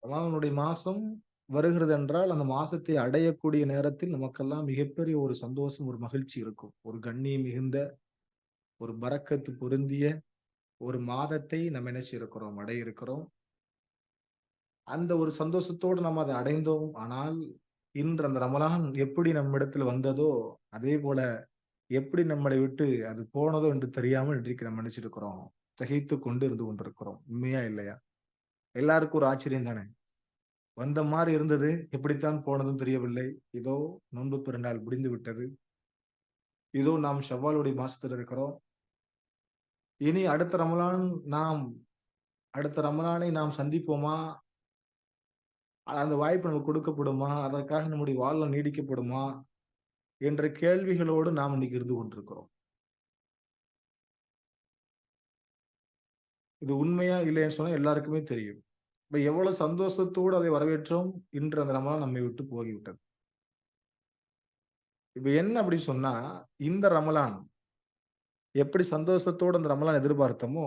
ரமலானுடைய மாசம் வருகிறது என்றால், அந்த மாசத்தை அடையக்கூடிய நேரத்தில் நமக்கெல்லாம் மிகப்பெரிய ஒரு சந்தோஷம், ஒரு மகிழ்ச்சி இருக்கும். ஒரு கண்ணியம் மிகுந்த, ஒரு பரக்கத்து பொருந்திய ஒரு மாதத்தை நம்ம நினைச்சிருக்கிறோம், அடைய இருக்கிறோம். அந்த ஒரு சந்தோஷத்தோடு நம்ம அதை அடைந்தோம். ஆனால், இன்று அந்த ரமலான் எப்படி நம்மிடத்தில் வந்ததோ, அதே போல எப்படி நம்மளை விட்டு அது போனதோ என்று தெரியாமல் இன்றைக்கு நம்ம நினைச்சிருக்கிறோம். திகைத்துக் கொண்டு இருந்து கொண்டிருக்கிறோம். உண்மையா? இல்லையா? எல்லாருக்கும் ஒரு ஆச்சரியம் தானே! வந்த மாரி இருந்தது. எப்படித்தான் போனதும் தெரியவில்லை. இதோ நோன்பு பெருநாள் முடிந்து விட்டது. இதோ நாம் ஷவ்வாலுடைய மாசத்துல இருக்கிறோம். இனி நாம் அடுத்த ரமலானை நாம் சந்திப்போமா? அந்த வாய்ப்பு நமக்கு கொடுக்கப்படுமா? அதற்காக நம்முடைய வாழ்நாள் நீடிக்கப்படுமா? என்ற கேள்விகளோடு நாம் இன்னைக்கு இருந்து கொண்டிருக்கிறோம். இது உண்மையா? இல்லையான்னு சொன்னா எல்லாருக்குமே தெரியும். இப்ப எவ்வளவு சந்தோஷத்தோடு அதை வரவேற்றோம். இன்று அந்த ரமலான் நம்மை விட்டு போகிவிட்டது. இப்ப என்ன அப்படி சொன்னா, இந்த ரமலான் எப்படி சந்தோஷத்தோடு அந்த ரமலான் எதிர்பார்த்தோமோ,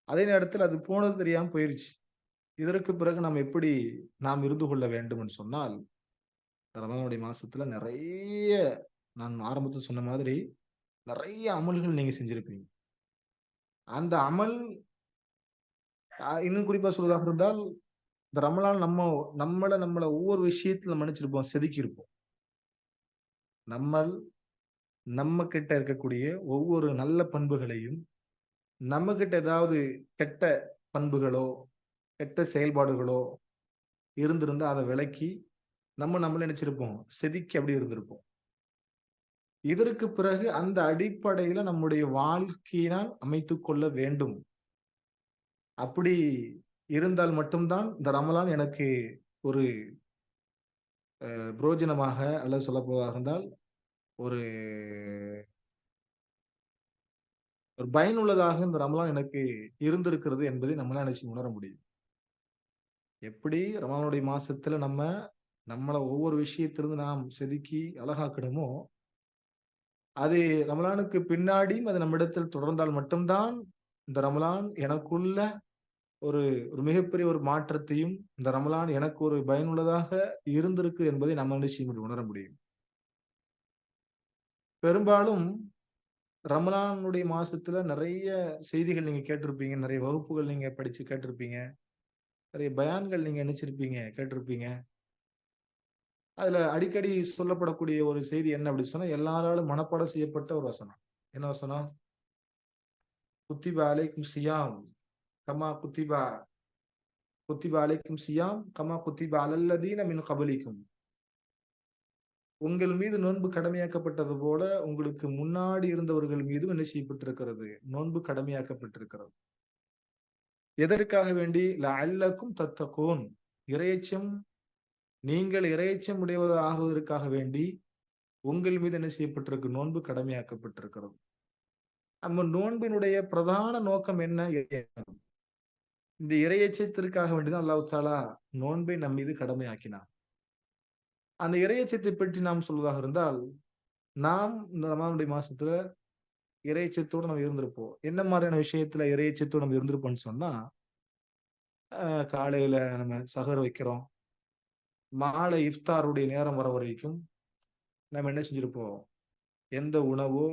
அதே நேரத்தில் அது போனது தெரியாம போயிருச்சு. இதற்கு பிறகு நாம் இருந்து கொள்ள வேண்டும் என்று சொன்னால், ரமலானுடைய மாசத்துல நெறைய நான் ஆரம்பத்துல சொன்ன மாதிரி, நெறைய அமல்கள் நீங்க செஞ்சிருப்பீங்க. அந்த அமல் இன்னும் குறிப்பா சொல்வதாக இருந்தால், இந்த ரமலான் நம்மள ஒவ்வொரு விஷயத்துல மன்னிச்சிருப்போம், செதுக்கியிருப்போம். நம்மள் நம்ம கிட்ட இருக்கக்கூடிய ஒவ்வொரு நல்ல பண்புகளையும், நம்மகிட்ட ஏதாவது கெட்ட பண்புகளோ, கெட்ட செயல்பாடுகளோ இருந்திருந்தா அத விலக்கி, நம்மள நினைச்சிருப்போம். செதுக்கி அப்படியே இருந்திருப்போம். இதற்கு பிறகு அந்த அடிப்படையில நம்முடைய வாழ்க்கையினால் அமைத்துக் கொள்ள வேண்டும். அப்படி இருந்தால் மட்டும் தான் இந்த ரமலான் எனக்கு ஒரு புரோஜனமாக அல்லது சொல்லப்போவதாக இருந்தால், ஒரு ஒரு பயனுள்ளதாக இந்த ரமலான் எனக்கு இருந்திருக்கிறது என்பதை நம்மளால நிச்சயம் உணர முடியும். எப்படி ரமலானுடைய மாசத்துல நம்மள ஒவ்வொரு விஷயத்திலிருந்து நாம் செதுக்கி அழகாக்கணுமோ, அது ரமலானுக்கு பின்னாடியும் அது நம்மிடத்தில் தொடர்ந்தால் மட்டும் தான், இந்த ரமலான் எனக்குள்ள ஒரு ஒரு மிகப்பெரிய ஒரு மாற்றத்தையும், இந்த ரமலான் எனக்கு ஒரு பயனுள்ளதாக இருந்திருக்கு என்பதை நம்ம நிச்சயம் உணர முடியும். பெரும்பாலும் ரமலானுடைய மாசத்துல நெறைய செய்திகள் நீங்க கேட்டிருப்பீங்க. நெறைய வகுப்புகள் நீங்க படிச்சு கேட்டிருப்பீங்க. நெறைய பயான்கள் நீங்க கேட்டிருப்பீங்க. அதுல அடிக்கடி சொல்லப்படக்கூடிய ஒரு செய்தி என்ன அப்படி சொன்னா, எல்லாராலும் மனப்பாடம் செய்யப்பட்ட ஒரு வசனம். என்ன வசனம்? "குத்திப அலைக்கும் ஸியாம் கமா குத்திப அலைக்கும் ஸியாம் கமா குத்திப அலல்லதீன மின் கபலிக்கும்." உங்கள் மீது நோன்பு கடமையாக்கப்பட்டது போல, உங்களுக்கு முன்னாடி இருந்தவர்கள் மீதும் என்ன செய்யப்பட்டிருக்கிறது? நோன்பு கடமையாக்கப்பட்டிருக்கிறது. எதற்காக வேண்டி? லஅல்லக்கும் தத்தகூன். இறையச்சம் நீங்கள் இறையச்சம் உடையவர் ஆகுவதற்காக வேண்டி, உங்கள் மீது என்ன செய்யப்பட்டிருக்கு? நோன்பு கடமையாக்கப்பட்டிருக்கிறது. நம்ம நோன்பினுடைய பிரதான நோக்கம் என்ன? இந்த இறையச்சத்திற்காக வேண்டி தான் அல்லாஹ் தஆலா நோன்பை நம் மீது கடமையாக்கினார். அந்த இறையச்சத்தை பற்றி நாம் சொல்வதாக இருந்தால், நாம் இந்த ரமலானுடைய மாசத்துல இறையச்சத்தோட நம்ம இருந்திருப்போம். என்ன மாரியான விஷயத்துல இறையச்சத்தோட நம்ம இருந்திருப்போம்ன்னு சொன்னா, காலையில நம்ம சஹர் வைக்கிறோம். மாலை இஃப்தாருடைய நேரம் வர வரைக்கும் நம்ம என்ன செஞ்சிருப்போம்? எந்த உணவோ,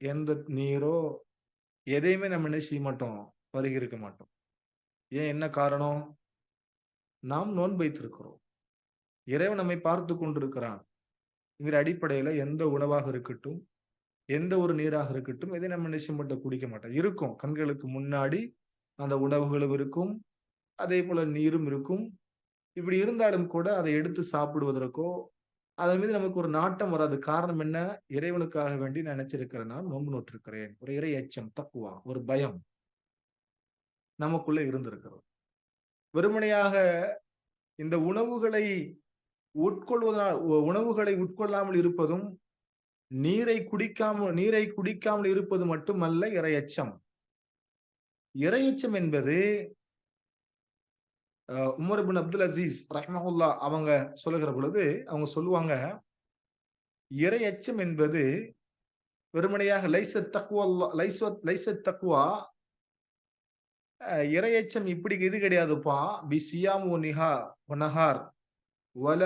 எந்த நீரோ, எதையுமே நம்ம என்ன செய்ய மாட்டோம்? பருகியிருக்க மாட்டோம். ஏன் என்ன காரணம்? நாம் நோன்பு வைத்திருக்கிறோம். இறைவன் நம்மை பார்த்துக் கொண்டிருக்கிறான். என்கிற அடிப்படையில எந்த உணவாக இருக்கட்டும், எந்த ஒரு நீராக இருக்கட்டும், எதை நம்ம என்ன செய்ய மாட்டோம்? குடிக்க மாட்டோம். இருக்கும். கண்களுக்கு முன்னாடி அந்த உணவுகளும் இருக்கும். அதேபோல நீரும் இருக்கும். இப்படி இருந்தாலும் கூட அதை எடுத்து சாப்பிடுவதற்கோ, அதன் மீது நமக்கு ஒரு நாட்டம் வராது. காரணம் என்ன? இறைவனுக்காக வேண்டி நான் நினைச்சிருக்கிறேன். நான் நோன்பு நோற்றிருக்கிறேன். ஒரு இறை எச்சம், தக்குவா, ஒரு பயம் நமக்குள்ள இருந்திருக்கிறது. வெறுமனையாக இந்த உணவுகளை உட்கொள்ளாமல் இருப்பதும், நீரை குடிக்காமல் இருப்பது மட்டுமல்ல இறையச்சம். இறையச்சம் என்பது உமர் இப்னு அப்துல் அசீஸ் ரஹ்மஹுல்லாஹ் அவங்க சொல்லுகிற பொழுது, அவங்க சொல்லுவாங்க, இறையச்சம் என்பது வெறுமனையாக லைஸத் தக்வா இரையச்சம் இப்படி இது கிடையாதுப்பா. பி சியாமு நிஹா நஹார் வல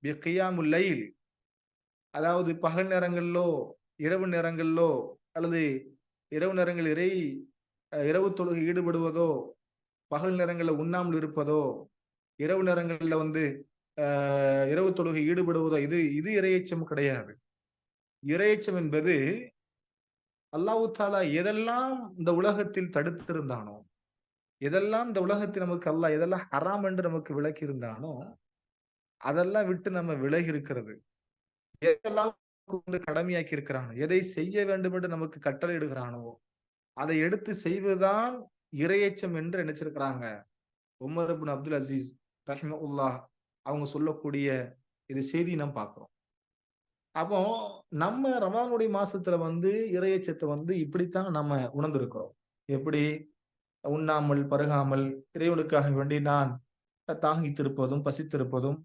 பி கியாமுல் லைல். அதாவது பகல் நேரங்களிலோ, இரவு நேரங்களிலோ அல்லது இரவு நேரங்களில் இரவு தொழுகை ஈடுபடுவதோ, பகல் நேரங்கள்ல உண்ணாமல் இருப்பதோ, இரவு நேரங்கள்ல வந்து இரவு தொழுகை ஈடுபடுவதோ இது இது இரையச்சம் கிடையாது. இரையச்சம் என்பது அல்லாஹ் தஆலா எதெல்லாம் இந்த உலகத்தில் தடுத்திருந்தானோ, எதெல்லாம் இந்த உலகத்தில் நமக்கு அல்லாஹ் எதெல்லாம் ஹராம் என்று நமக்கு விலக்கி இருந்தானோ, அதெல்லாம் விட்டு நம்ம விலகி இருக்கிறது. எதெல்லாம் வந்து கடமையாக்கி இருக்கிறானோ, எதை செய்ய வேண்டும் என்று நமக்கு கட்டளையிடுகிறானோ, அதை எடுத்து செய்வதுதான் இரையச்சம் என்று நினைச்சிருக்கிறாங்க. உமர் இப்னு அப்துல் அசீஸ் ரஹிமஹுல்லாஹ் அவங்க சொல்லக்கூடிய இது செய்தி நாம் பார்க்கிறோம். அப்போ நம்ம ரமலானுடைய மாசத்துல வந்து இறையச்சத்தை வந்து இப்படித்தான் நம்ம உணர்ந்திருக்கிறோம். எப்படி? உண்ணாமல், பருகாமல் இறைவனுக்காக வேண்டி நான் தாகித்திருப்பதும், பசித்திருப்பதும்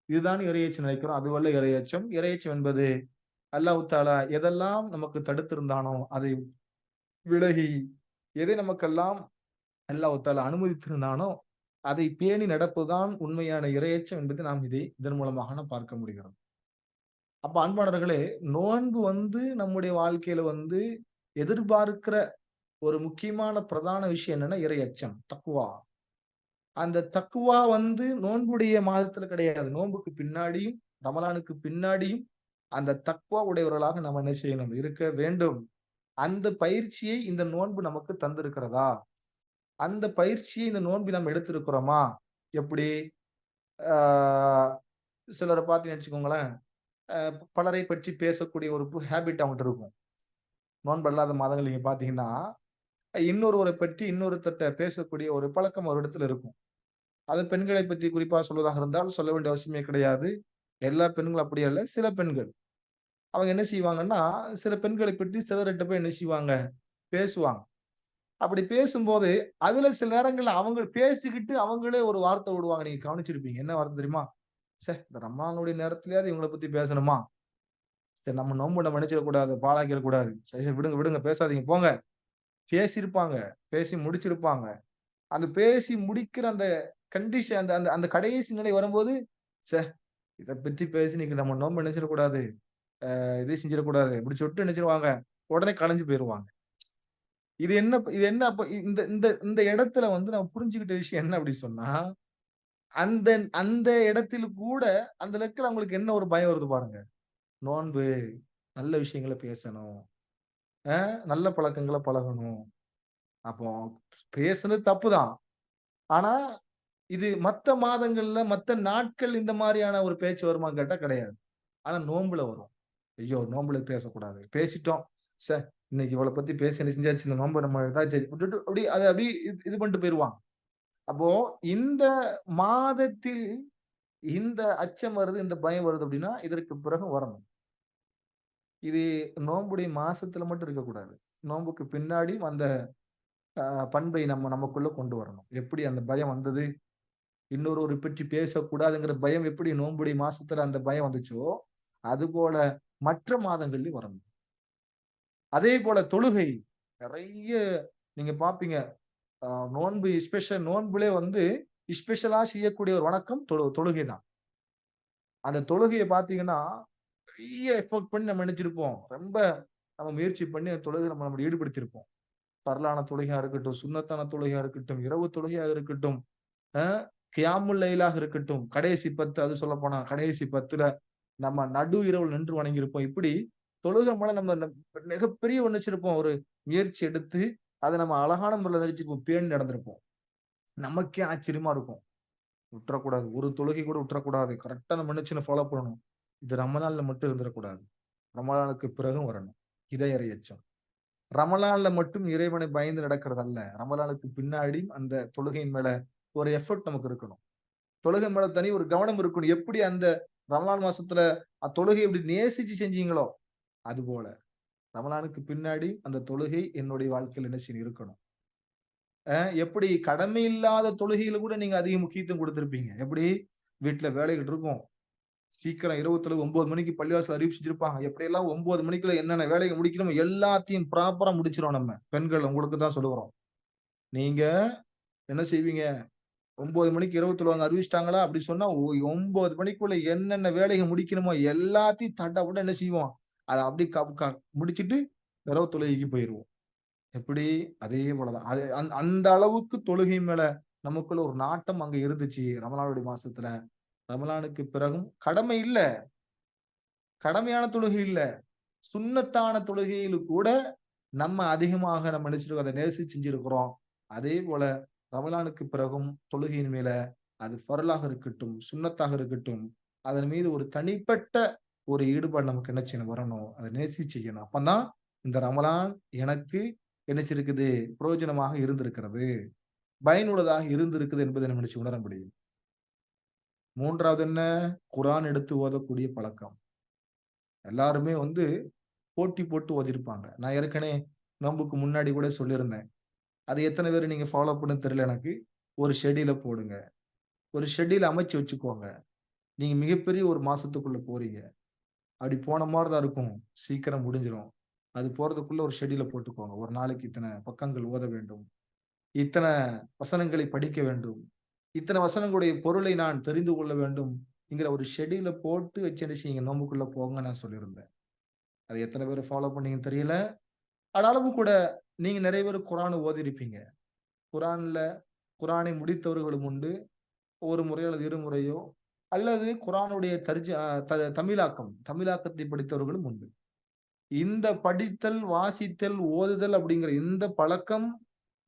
இதுதான் இறையச்சம் நினைக்கிறோம். அதுவல்ல இறையச்சம். இறையச்சம் என்பது அல்லாஹ் தஆலா எதெல்லாம் நமக்கு தடுத்திருந்தானோ, அதை விலகி எதை நமக்கெல்லாம் அல்லாஹ் தஆலா அனுமதித்திருந்தானோ, அதை பேணி நடப்பதுதான் உண்மையான இறையச்சம் என்பதை நாம் இதன் மூலமாக நாம் பார்க்க முடிகிறது. அப்ப அன்பானவர்களே, நோன்பு வந்து நம்முடைய வாழ்க்கையில வந்து எதிர்பார்க்கிற ஒரு முக்கியமான பிரதான விஷயம் என்னன்னா, இறையச்சம், தக்வா. அந்த தக்வா வந்து நோன்புடைய மாதத்துல கிடையாது. நோன்புக்கு பின்னாடியும், ரமலானுக்கு பின்னாடியும் அந்த தக்வா உடையவர்களாக நம்ம என்ன செய்யணும்? இருக்க வேண்டும். அந்த பயிற்சியை இந்த நோன்பு நமக்கு தந்திருக்கிறதா? அந்த பயிற்சியை இந்த நோன்பில் நம்ம எடுத்திருக்கிறோமா? எப்படி? ஆ சிலர பார்த்தீங்கன்னு வச்சுக்கோங்களேன், அ பலரை பற்றி பேசக்கூடிய ஒரு ஹேபிட் அவங்கட்ட இருக்கும். நோன்பு அல்லாத மாதங்கள் நீங்க பார்த்தீங்கன்னா, இன்னொருவரை பற்றி இன்னொருத்தர்ட்ட பேசக்கூடிய ஒரு பழக்கம் ஒரு இடத்துல இருக்கும். அது பெண்களை பத்தி குறிப்பா சொல்வதாக இருந்தால் சொல்ல வேண்டிய அவசியமே கிடையாது. எல்லா பெண்களும் அப்படி அல்ல. சில பெண்கள். அவங்க என்ன செய்வாங்கன்னா, சில பெண்களை பற்றி சிலர்ட்ட போய் என்ன செய்வாங்க? பேசுவாங்க. அப்படி பேசும்போது, அதுல சில நேரங்கள்ல அவங்க பேசிக்கிட்டு அவங்களே ஒரு வார்த்தை விடுவாங்க. நீங்க கவனிச்சிருப்பீங்க. என்ன வார்த்தை தெரியுமா? இந்த ரமலானுடைய நேரத்திலயாவது இவங்கள பத்தி பேசணுமா? சரி நம்ம நோன்பு நம்ம நினைச்சிடக்கூடாது. பாழாக்கிடக்கூடாது. சரி சரி விடுங்க, விடுங்க பேசாதீங்க போங்க. பேசியிருப்பாங்க. பேசி முடிச்சிருப்பாங்க. அந்த பேசி முடிக்கிற அந்த கண்டிஷன் அந்த அந்த அந்த கடைசி நிலை வரும்போது, ச்சே! இத பத்தி பேசி இன்னைக்கு நம்ம நோன்பு நினைச்சிடக்கூடாது. இது செஞ்சிடக்கூடாது. இப்படி சொல்லிட்டு நினைச்சிருவாங்க. உடனே கலைஞ்சு போயிருவாங்க. இது என்ன அப்ப இந்த இந்த இந்த இடத்துல வந்து நம்ம புரிஞ்சுகிட்ட விஷயம் என்ன அப்படி சொன்னா, அந்த அந்த இடத்தில் கூட அந்த இடத்துல அவங்களுக்கு என்ன ஒரு பயம் வருது பாருங்க. நோன்பு, நல்ல விஷயங்கள பேசணும். நல்ல பழக்கங்கள பழகணும். அப்போ பேசுனது தப்புதான். ஆனா, இது மத்த மாதங்கள்ல, மத்த நாட்கள் இந்த மாரியான ஒரு பேச்சு வருமான்னு கேட்டா கிடையாது. ஆனா நோன்புல வரும். ஐயோ! நோன்புல பேசக்கூடாது. பேசிட்டோம். ச்சே! இன்னைக்கு இவள பத்தி பேசி என்ன செஞ்சாச்சு, இந்த நோன்ப நம்ம ஏதாச்சு விட்டுட்டு அப்படி அத அப்படி இது பண்ணிட்டு போயிருவாங்க. அப்போ இந்த மாதத்தில் இந்த அச்சம் வருது, இந்த பயம் வருது அப்படின்னா, இதற்கு பிறகு வரணும். இது நோன்புடைய மாசத்துல மட்டும் இருக்கக்கூடாது. நோன்புக்கு பின்னாடியும் அந்த பண்பை நமக்குள்ள கொண்டு வரணும். எப்படி அந்த பயம் வந்தது? இன்னொருவரை பற்றி பேசக்கூடாதுங்கிற பயம் எப்படி நோன்புடைய மாசத்துல அந்த பயம் வந்துச்சோ, அதுபோல மற்ற மாதங்கள்லயும் வரணும். அதே போல தொழுகை. நெறைய நீங்க பார்ப்பீங்க. அ நோன்பு நோன்புலே வந்து ஸ்பெஷலா செய்யக்கூடிய ஒரு வணக்கம் தொழுகை தான். அந்த தொழுகைய பார்த்தீங்கன்னா, பெரிய எஃபோர்ட் பண்ணி நம்ம நெனச்சிருப்போம். ரொம்ப நம்ம முயற்சி பண்ணி அந்த தொழுகையில நம்மள ஈடுபடுத்தியிருப்போம். பரலான தொழுகையா இருக்கட்டும், சுன்னத்தான தொழுகையா இருக்கட்டும், இரவு தொழுகையா இருக்கட்டும், அ கியாமுல் லைலாக இருக்கட்டும், கடைசி 10 அது சொல்லப்போனா கடைசி 10ல நம்ம நடு இரவுல நின்று வணங்கியிருப்போம். இப்படி தொழுகை மேல நம்ம மிகப்பெரிய ஒண்ணு வச்சிருப்போம். ஒரு முயற்சி எடுத்து, அத நம்ம அழகான முறையில நெனச்சுப்போம். பேணி நடந்திருப்போம். நமக்கே ஆச்சரியமா இருக்கும். விட்டுறக்கூடாது. ஒரு தொழுகை கூட விட்டுறக்கூடாது. கரெக்ட்டா நம்ம நினைச்சுன்னு ஃபாலோ பண்ணணும். இது ரமலான்ல மட்டும் இருந்துறக்கூடாது. ரமலானுக்கு பிறகும் வரணும். இதய இறையச்சம். ரமலான்ல மட்டும் இறைவனை பயந்து நடக்கிறது அல்ல. ரமலானுக்கு பின்னாடி அந்த தொழுகையின் மேல ஒரு எஃபோர்ட் நமக்கு இருக்கணும். தொழுகை மேல தனி ஒரு கவனம் இருக்கணும். எப்படி அந்த ரமலான் மாசத்துல தொழுகை எப்படி நேசிச்சு செஞ்சீங்களோ, அதுபோல ரமலானுக்கு பின்னாடி அந்த தொழுகை என்னுடைய வாழ்க்கையில என்ன செய்யணும் இருக்கணும். எப்படி கடமை இல்லாத தொழுகையில கூட நீங்க அதிக முக்கியத்துவம் குடுத்திருப்பீங்க. எப்படி? வீட்ல வேலைகள் இருக்கும். சீக்கிரம் இரவு தொழுகை 9 மணிக்கு பள்ளிவாசல்ல அறிவிச்சிருப்பாங்க. எப்படியெல்லாம் 9 மணிக்குள்ள என்னென்ன வேலைய முடிக்கணுமோ எல்லாத்தையும் ப்ராப்பரா முடிச்சிருவோம் நம்ம. பெண்கள் உங்களுக்கு தான் சொல்லுகிறோம். நீங்க என்ன செய்வீங்க? 9 மணிக்கு இரவு தொழுவாங்க அறிவிச்சிட்டாங்களா? அப்படி சொன்னா 9 மணிக்குள்ள என்னென்ன வேலைகள் முடிக்கணுமோ எல்லாத்தையும் தடபுடன்னு என்ன செய்வோம்? அத அப்படி முடிச்சுட்டு இரவு தொழுகைக்கு போயிருவோம். எப்படி? அதே போல தான். அது அந்த அளவுக்கு தொழுகை மேல நமக்குள்ள ஒரு நாட்டம் அங்க இருந்துச்சு ரமலானுடைய மாசத்துல. ரமலானுக்கு பிறகும் கடமை இல்ல. கடமையான தொழுகை இல்ல. சுன்னத்தான தொழுகையில கூட நம்ம அதிகமாக நம்ம நினைச்சிருக்கோம். அத நேசிச்சு செஞ்சிருக்கிறோம். அதே போல ரமலானுக்கு பிறகும் தொழுகையின் மேல அது ஃபர்லாக இருக்கட்டும், சுன்னத்தாக இருக்கட்டும், அதன் மீது ஒரு தனிப்பட்ட ஒரு ஈடுபாடு நமக்கு என்ன செய்யணும் வரணும். அத நேசிச்சு செய்யணும். அப்பதான் இந்த ரமலான் எனக்கு என்ன செய்திருக்குது? பிரயோஜனமாக இருந்திருக்கிறது. பயனுள்ளதாக இருந்திருக்குது என்பதை நம்ம நினைச்சு உணர முடியும். 3வது என்ன? குர்ஆன் எடுத்து ஓதக்கூடிய பழக்கம். எல்லாருமே போட்டி போட்டு ஓதிருப்பாங்க. நான் ஏற்கனவே நோன்புக்கு முன்னாடி கூட சொல்லியிருந்தேன். அது எத்தன பேரு நீங்க ஃபாலோ பண்ண தெரியல எனக்கு. ஒரு ஷெட்யூல போடுங்க. ஒரு ஷெட்யூல் அமைச்சு வச்சுக்கோங்க. நீங்க மிகப்பெரிய ஒரு மாசத்துக்குள்ள போறீங்க. அப்படி போன மாரி தான் இருக்கும். சீக்கிரம் முடிஞ்சிரும். அது போறதுக்குள்ள ஒரு ஷெட்யூல போட்டுக்கோங்க. ஒரு நாளைக்கு இத்தன பக்கங்கள் ஓத வேண்டும். இத்தன வசனங்களை படிக்க வேண்டும். இத்தன வசனங்களுடைய பொருளை நான் தெரிந்து கொள்ள வேண்டும். என்கிற ஒரு ஷெட்யூல போட்டு வச்சு என்ன செய்யுங்க, நோன்புக்குள்ள போங்கன்னு நான் சொல்லியிருந்தேன். அது எத்தன பேரு ஃபாலோ பண்ணீங்கன்னு தெரியல. ஆனாலும் கூட நீங்க நெறைய பேர் குர்ஆன் ஓதியிருப்பீங்க. குர்ஆன்ல குர்ஆனை முடித்தவர்களும் உண்டு. ஒரு முறை அல்லது இருமுறையோ அல்லது குர்ஆனுடைய தமிழாக்கத்தை படித்தவர்களும் உண்டு. இந்த படித்தல், வாசித்தல், ஓதுதல் அப்படிங்கிற இந்த பழக்கம்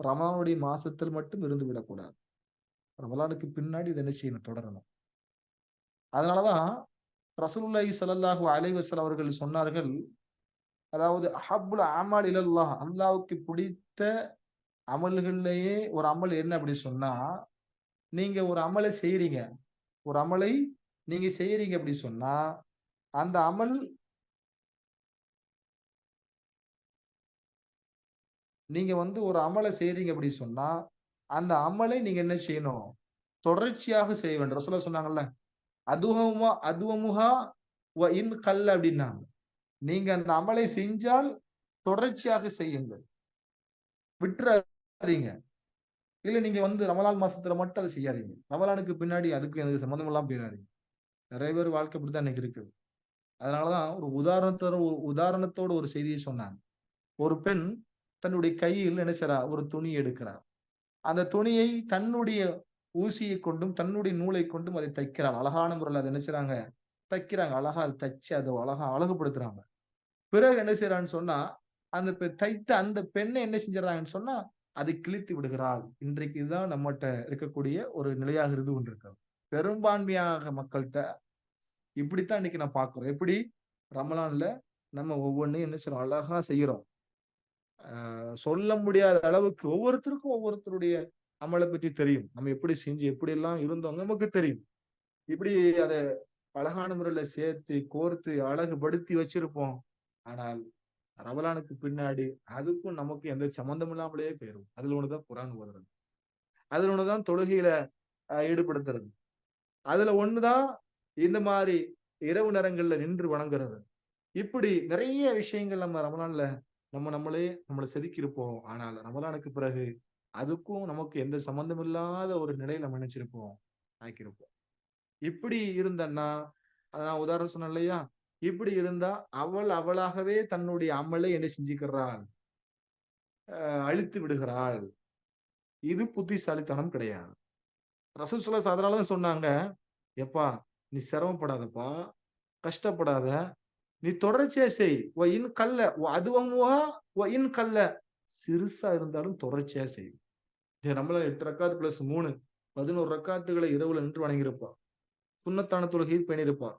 ரமலானுடைய மாசத்தில் மட்டும் இருந்து விடக்கூடாது. ரமலானுக்கு பின்னாடி இத என்ன செய்யணும்? தொடரணும். அதனால தான் ரசூலுல்லாஹி ஸல்லல்லாஹு அலைஹி வஸல்லம் அவர்கள் சொன்னார்கள், அதாவது அஹப்புல் அமால் இலல்லாஹ் அல்லாஹ்வுக்கு பிடித்த அமல்கள்லயே ஒரு அமல் என்ன அப்படி சொன்னா, நீங்க ஒரு அமல செய்றீங்க. ஒரு அமலை நீங்க செய்றீங்க அப்படி சொன்னா, அந்த அமல் நீங்க ஒரு அமல செய்றீங்க அப்படி சொன்னா, அந்த அமலை நீங்க என்ன செய்யணும்? தொடர்ச்சியாக செய்ய வேண்டும். ரசூலுல்லாஹ் சொன்னாங்கல்ல, அதுவமுஹா வ இன் கல்ல அப்படின்னாங்க. நீங்க அந்த அமலை செஞ்சால் தொடர்ச்சியாக செய்யுங்கள். விட்டுறாதீங்க. இல்ல நீங்க ரமலான் மாசத்துல மட்டும் அத செய்யாதீங்க. ரமலானுக்கு பின்னாடி அதுக்கு எனக்கு சம்மந்தம் இல்லாம போயிறாதீங்க. நெறைய பேர் வாழ்க்கை இப்படித்தான் இன்னைக்கு இருக்கு. அதனால தான் ஒரு உதாரணத்தோட ஒரு செய்திய சொன்னாங்க. ஒரு பெண் தன்னுடைய கையில் என்ன செய்றா? ஒரு துணி எடுக்கிறார். அந்த துணியை தன்னுடைய ஊசியை கொண்டும், தன்னுடைய நூலை கொண்டும் அதை தைக்கிறாள். அழகான முறையில அத என்ன செய்றாங்க? தைக்கிறாங்க. அழகா அத தச்சு அத அழகா அழகுபடுத்துறாங்க. பிறகு என்ன செய்றான்னு சொன்னா, அந்த தைத்த அந்த பெண்ணை என்ன செஞ்சுறாங்கன்னு சொன்னா, அதை கிழித்து விடுகிறாள். இன்றைக்கு இதுதான் நம்மட்ட இருக்கக்கூடிய ஒரு நிலையாக இருந்து கொண்டிருக்கிறது. பெரும்பான்மையாக மக்கள்ட்ட இப்படித்தான் இன்னைக்கு நான் பார்க்கிறோம். எப்படி? ரமலான்ல நம்ம ஒவ்வொன்னையும் என்ன செய்றோம்? அழகா செய்றோம். சொல்ல முடியாத அளவுக்கு ஒவ்வொருத்தருக்கும் ஒவ்வொருத்தருடைய அமல பத்தி தெரியும். நம்ம எப்படி செஞ்சு எப்படியெல்லாம் இருந்தோம் நமக்கு தெரியும். இப்படி அத அழகான முறையில சேர்த்து, கோர்த்து, அழகுபடுத்தி வச்சிருப்போம். ஆனால் ரமலானுக்கு பின்னாடி அதுக்கும் நமக்கும் எந்த சம்மந்தம் இல்லாமலே போயிரும். அதுல ஒண்ணுதான் குர்ஆன் ஓதுறது. அதுல ஒண்ணுதான் தொழுகையில ஈடுபடுத்துறது. அதுல ஒண்ணுதான் இந்த மாரி இரவு நேரங்கள்ல நின்று வணங்குறது. இப்படி நிறைய விஷயங்கள் நம்ம ரமலான்ல நம்மள செதுக்கியிருப்போம். ஆனால் ரமலானுக்கு பிறகு அதுக்கும் நமக்கு எந்த சம்மந்தம் இல்லாத ஒரு நிலையில நம்ம நினைச்சிருப்போம், ஆக்கியிருப்போம். இப்படி இருந்தன்னா, நான் உதாரணம் சொன்னேன் இல்லையா? இப்படி இருந்தா அவள் அவளாகவே தன்னுடைய அமலை என்ன செஞ்சுக்கிறாள்? அழித்து விடுகிறாள். இது புத்திசாலித்தனம் கிடையாது. ரசூல் ஸல்லல்லாஹு அதனால தான் சொன்னாங்க, "எப்பா நீ சிரமப்படாதப்பா, கஷ்டப்படாத. நீ தொடர்ச்சியா செய். வ இன் கல்ல அதுவமுஹா வ இன் கல்ல சிறுசா இருந்தாலும் தொடர்ச்சியா செய்." நம்மள 8 ரக்காத் பிளஸ் 3 11 ரக்காத்துகளை இரவுல நின்று வணங்கியிருப்பா. சுன்னத்தான தொழுகையில் பேணியிருப்பா.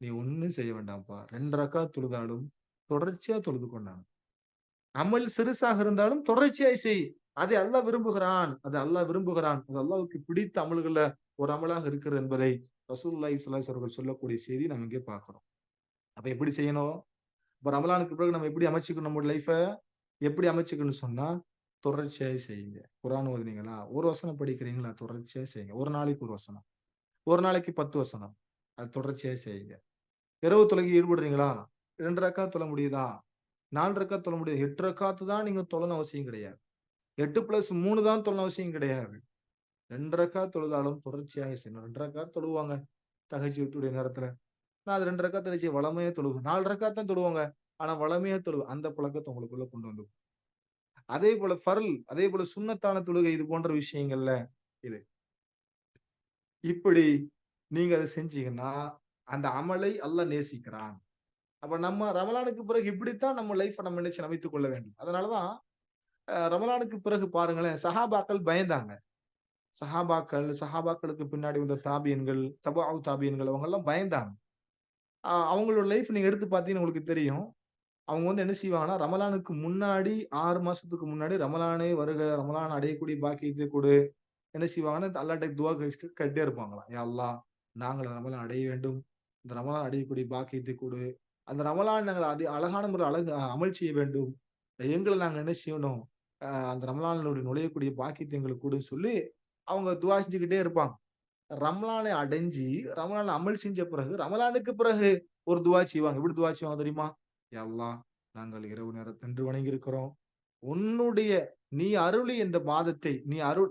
நீ ஒண்ணும் செய்ய வேண்டாம்ப்பா. 2 ரக்காத் தொழுதாலும் தொடர்ச்சியா தொழுது கொண்டாங்க. அமல் சிறுசாக இருந்தாலும் தொடர்ச்சியாய் செய். அதை அல்லாஹ் விரும்புகிறான். அது அல்லாஹ் விரும்புகிறான். அது அல்லாஹ்வுக்கு பிடித்த அமல்கள்ல ஒரு அமலாக இருக்கிறது என்பதை ரசூலுல்லாஹி ஸல்லல்லாஹு அலைஹி அவர்கள் சொல்லக்கூடிய செய்தி நம்ம இங்கே பார்க்கிறோம். அப்ப எப்படி செய்யணும்? இப்ப ரமலானுக்கு பிறகு நம்ம எப்படி அமைச்சுக்கணும் நம்மோட லைஃப? எப்படி அமைச்சுக்கணும்னு சொன்னா, தொடர்ச்சியா செய்யுங்க. குர்ஆன் ஓதுனீங்களா? ஒரு வசனம் படிக்கிறீங்களா? தொடர்ச்சியா செய்யுங்க. ஒரு நாளைக்கு ஒரு வசனம். ஒரு நாளைக்கு 10 வசனம். அது தொடர்ச்சியா செய்யுங்க. இரவு தொழுகை ஈடுபடுறீங்களா? 2 ரக்காத் தொழ முடியுதா? 4 ரக்காத் தொழ முடியுது. 8 ரக்காத்து தான் நீங்க தொழணும் அவசியம் கிடையாது. 8+3 தான் தொழணும் அவசியம் கிடையாது. 2 ரக்காத் தொழுதாலும் தொடர்ச்சியாக செய்யணும். 2 ரக்காத் தொழுவாங்க தஹஜ்ஜுடைய நேரத்துல. நான் அது 2 ரக்காத் நினைச்சு வளமையா தொழுவேன். 4 ரக்காத் தான் தொழுவாங்க. ஆனா வளமையா தொழுவேன். அந்த பழக்கத்த உங்களுக்குள்ள கொண்டு வந்து அதே போல அதே போல சுன்னத்தான தொழுகை இது போன்ற விஷயங்கள்ல இது. இப்படி நீங்க அத செஞ்சீங்கன்னா, அந்த அமலை அல்லாஹ் நேசிக்கிறான். அப்ப நம்ம ரமலானுக்கு பிறகு இப்படித்தான் நம்ம லைஃப்ப நம்ம நினைச்சு அமைத்துக் கொள்ள வேண்டும். அதனால தான் ரமலானுக்கு பிறகு பாருங்களேன், சஹாபாக்கள் பயந்தாங்க. சஹாபாக்களுக்கு பின்னாடி வந்த தாபியன்கள், தபூ தாபியன்கள் அவங்கலாம் பயந்தாங்க. அவங்களோட லைஃப் நீங்க எடுத்து பார்த்தீங்கன்னா உங்களுக்கு தெரியும். அவங்க வந்து என்ன செய்வாங்கன்னா, ரமலானுக்கு முன்னாடி 6 மாசத்துக்கு முன்னாடி ரமலானே வருக, ரமலான் அடையக்கூடிய பாக்கியத்தை குடு. என்ன செய்வாங்கன்னா, அல்லாஹ்ட்ட துஆ கேட்டுட்டே இருப்பாங்களாம். யா அல்லாஹ் நாங்கள் ரமலான் அடைய வேண்டும். இந்த ரமலான் அடையக்கூடிய பாக்கியத்தை குடு. அந்த ரமலான் நாங்கள் அழகான முறையில் அமல் செய்ய வேண்டும். எங்கள நாங்க என்ன செய்யணும்? அந்த ரமலானுடைய நுழையக்கூடிய பாக்கியத்தை எங்களுக்கு குடுன்னு சொல்லி, அவங்க துஆ செஞ்சுக்கிட்டே இருப்பாங்க. ரமலானை அடைஞ்சு, ரமலான் அமல் செஞ்ச பிறகு, ரமலானுக்கு பிறகு ஒரு துஆ செய்வாங்க. எப்படி துஆ செய்வாங்க தெரியுமா? யா அல்லாஹ் நாங்கள் இரவு நேரத்தன்று வணங்கியிருக்கிறோம். உன்னுடைய நீ அருளிய இந்த மாதத்தை,